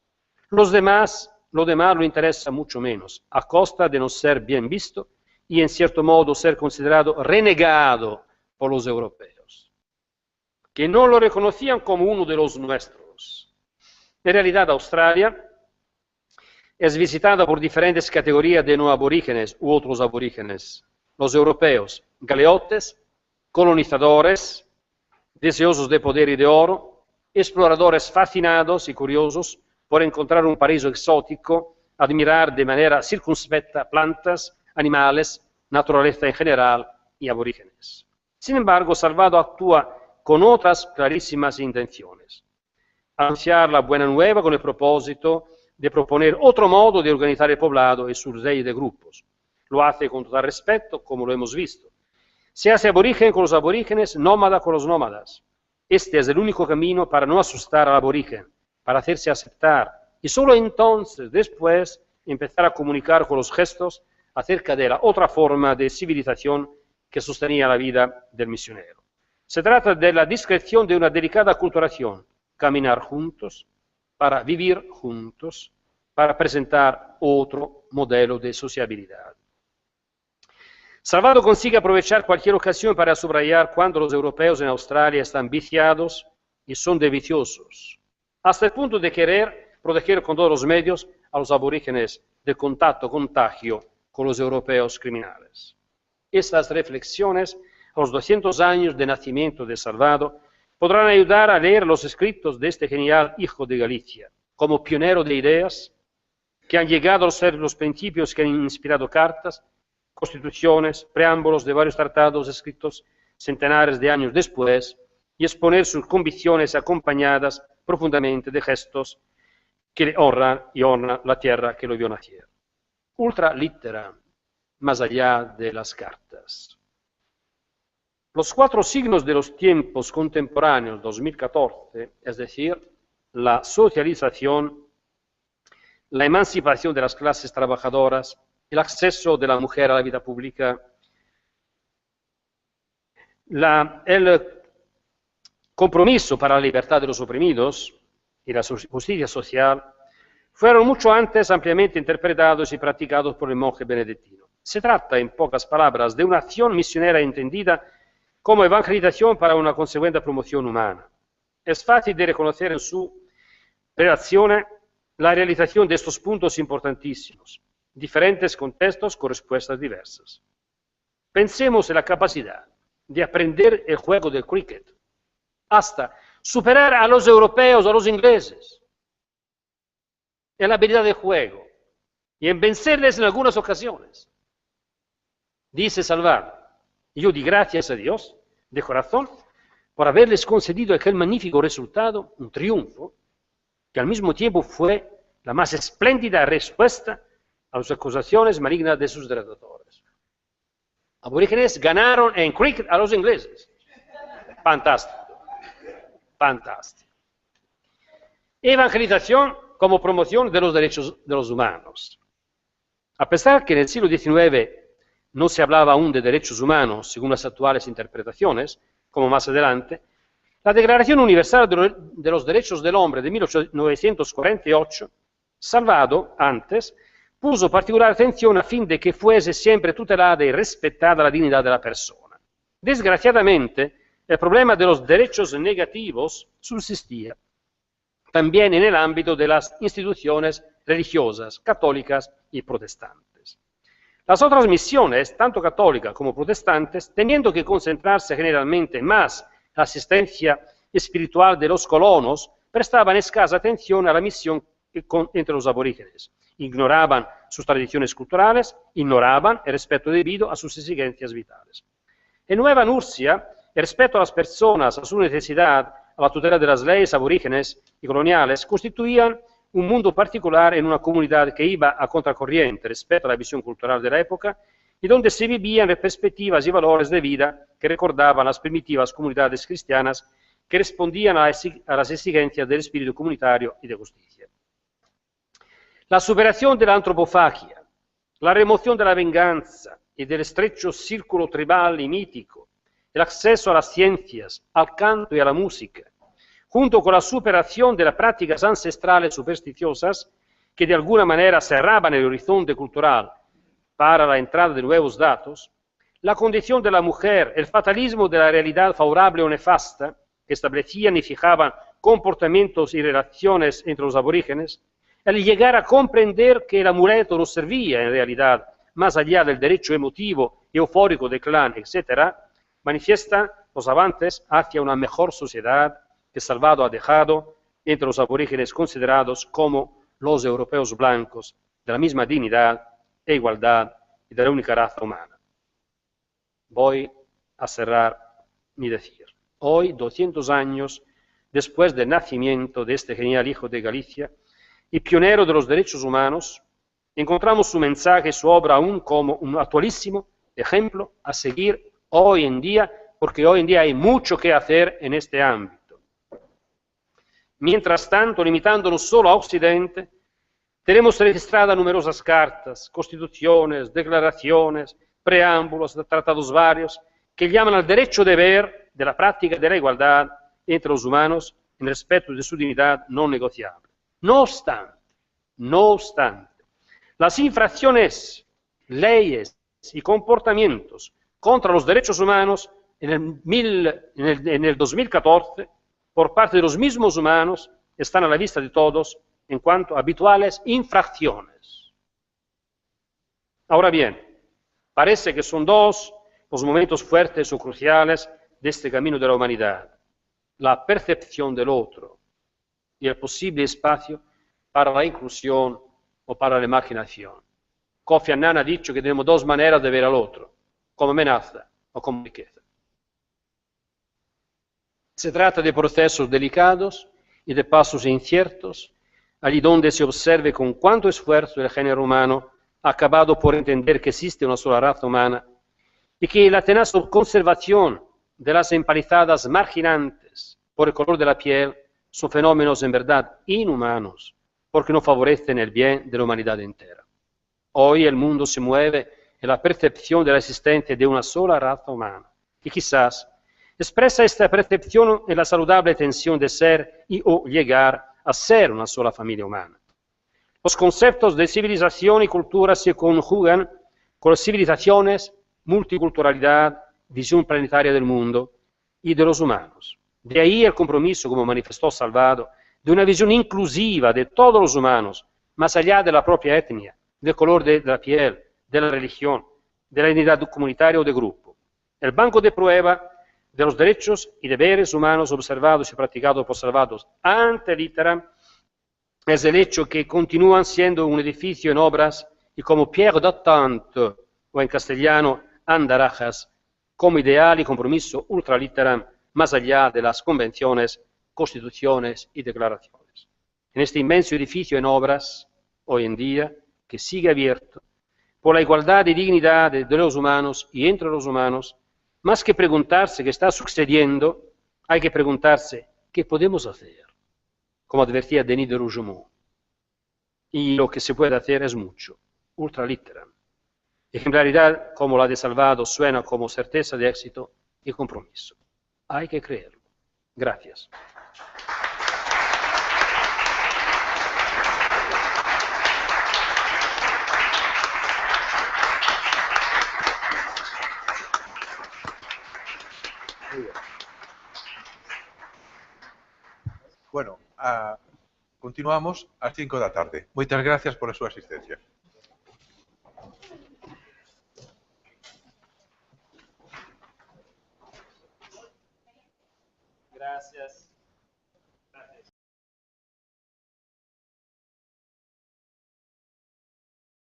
Lo demás lo interesa mucho menos, a costa de no ser bien visto y en cierto modo ser considerado renegado por los europeos, que no lo reconocían como uno de los nuestros. En realidad, Australia es visitada por diferentes categorías de no aborígenes u otros aborígenes. Los europeos, galeotes, colonizadores, deseosos de poder y de oro, exploradores fascinados y curiosos por encontrar un paraíso exótico, admirar de manera circunspecta plantas, animales, naturaleza en general y aborígenes. Sin embargo, Salvado actúa con otras clarísimas intenciones. Anunciar la buena nueva con el propósito de proponer otro modo de organizar el poblado y su ley de grupos. Lo hace con total respeto, como lo hemos visto. Se hace aborigen con los aborígenes, nómada con los nómadas. Este es el único camino para no asustar al aborigen, para hacerse aceptar, y solo entonces, después, empezar a comunicar con los gestos acerca de la otra forma de civilización que sostenía la vida del misionero. Se trata de la discreción de una delicada aculturación, caminar juntos, para vivir juntos, para presentar otro modelo de sociabilidad. Salvado consigue aprovechar cualquier ocasión para subrayar cuando los europeos en Australia están viciados y son de viciosos, hasta el punto de querer proteger con todos los medios a los aborígenes del contagio con los europeos criminales. Estas reflexiones, a los 200 años de nacimiento de Salvado, podrán ayudar a leer los escritos de este genial hijo de Galicia, como pionero de ideas que han llegado a ser los principios que han inspirado cartas, constituciones, preámbulos de varios tratados escritos centenares de años después, y exponer sus convicciones acompañadas profundamente de gestos que le honran y honran la tierra que lo vio nacer. Ultra litera, más allá de las cartas. Los 4 signos de los tiempos contemporáneos 2014, es decir, la socialización, la emancipación de las clases trabajadoras, el acceso de la mujer a la vida pública, el compromiso para la libertad de los oprimidos y la justicia social fueron mucho antes ampliamente interpretados y practicados por el monje benedictino. Se trata, en pocas palabras, de una acción misionera entendida como evangelización para una consecuente promoción humana. Es fácil de reconocer en su relación la realización de estos puntos importantísimos, diferentes contextos con respuestas diversas. Pensemos en la capacidad de aprender el juego del cricket, hasta superar a los europeos, a los ingleses, en la habilidad de juego y en vencerles en algunas ocasiones. Dice Salvador, y yo di gracias a Dios de corazón por haberles concedido aquel magnífico resultado, un triunfo, que al mismo tiempo fue la más espléndida respuesta a las acusaciones malignas de sus detractores. Aborígenes ganaron en cricket a los ingleses. Fantástico. Fantástico. Evangelización como promoción de los derechos de los humanos. A pesar que en el siglo XIX no se hablaba aún de derechos humanos según las actuales interpretaciones, como más adelante, la Declaración Universal de los Derechos del Hombre de 1948, Salvador, antes, puso particular atención a fin de que fuese siempre tutelada y respetada la dignidad de la persona. Desgraciadamente, el problema de los derechos negativos subsistía también en el ámbito de las instituciones religiosas, católicas y protestantes. Las otras misiones, tanto católicas como protestantes, teniendo que concentrarse generalmente más en la asistencia espiritual de los colonos, prestaban escasa atención a la misión entre los aborígenes. Ignoraban sus tradiciones culturales, ignoraban el respeto debido a sus exigencias vitales. En Nueva Nurcia, el respeto a las personas, a su necesidad, a la tutela de las leyes aborígenes y coloniales, constituían un mundo particular en una comunidad que iba a contracorriente respecto a la visión cultural de la época y donde se vivían perspectivas y valores de vida que recordaban las primitivas comunidades cristianas que respondían a las exigencias del espíritu comunitario y de justicia. La superación de la antropofagia, la remoción de la venganza y del estrecho círculo tribal y mítico, el acceso a las ciencias, al canto y a la música, junto con la superación de las prácticas ancestrales supersticiosas que de alguna manera cerraban el horizonte cultural para la entrada de nuevos datos, la condición de la mujer, el fatalismo de la realidad favorable o nefasta que establecían y fijaban comportamientos y relaciones entre los aborígenes, el llegar a comprender que el amuleto no servía en realidad más allá del derecho emotivo y eufórico del clan, etc., manifiestan los avances hacia una mejor sociedad que Salvador ha dejado entre los aborígenes considerados como los europeos blancos de la misma dignidad e igualdad y de la única raza humana. Voy a cerrar mi decir. Hoy, 200 años después del nacimiento de este genial hijo de Galicia y pionero de los derechos humanos, encontramos su mensaje y su obra aún como un actualísimo ejemplo a seguir hoy en día, porque hoy en día hay mucho que hacer en este ámbito. Mientras tanto, limitándonos solo a Occidente, tenemos registradas numerosas cartas, constituciones, declaraciones, preámbulos, tratados varios, que llaman al derecho deber de la práctica de la igualdad entre los humanos en respeto de su dignidad no negociable. No obstante, las infracciones, leyes y comportamientos contra los derechos humanos en el 2014 por parte de los mismos humanos están a la vista de todos en cuanto a habituales infracciones. Ahora bien, parece que son dos los momentos fuertes o cruciales de este camino de la humanidad: la percepción del otro y el posible espacio para la inclusión o para la imaginación. Kofi Annan ha dicho que tenemos dos maneras de ver al otro: como amenaza o como riqueza. Se trata de procesos delicados y de pasos inciertos, allí donde se observe con cuánto esfuerzo el género humano ha acabado por entender que existe una sola raza humana y que la tenaz conservación de las empalizadas marginantes por el color de la piel son fenómenos en verdad inhumanos, porque no favorecen el bien de la humanidad entera. Hoy el mundo se mueve en la percepción de la existencia de una sola raza humana, y quizás expresa esta percepción en la saludable tensión de ser y o llegar a ser una sola familia humana. Los conceptos de civilización y cultura se conjugan con las civilizaciones, multiculturalidad, visión planetaria del mundo y de los humanos. De ahí el compromiso, como manifestó Salvado, de una visión inclusiva de todos los humanos, más allá de la propia etnia, del color de la piel, de la religión, de la identidad comunitaria o de grupo. El banco de prueba de los derechos y deberes humanos observados y practicados por Salvados ante litteram es el hecho que continúan siendo un edificio en obras y como pierre d'attente, o en castellano, andarajas, como ideal y compromiso ultra litteram, más allá de las convenciones, constituciones y declaraciones. En este inmenso edificio en obras, hoy en día, que sigue abierto por la igualdad y dignidad de los humanos y entre los humanos, más que preguntarse qué está sucediendo, hay que preguntarse qué podemos hacer, como advertía Denis de Rougemont. Y lo que se puede hacer es mucho, ultra litteram. Ejemplaridad como la de Salvado suena como certeza de éxito y compromiso. Hay que creerlo. Gracias.
Bueno, continuamos ás 5 da tarde. Moitas gracias por a súa asistencia.
Gracias.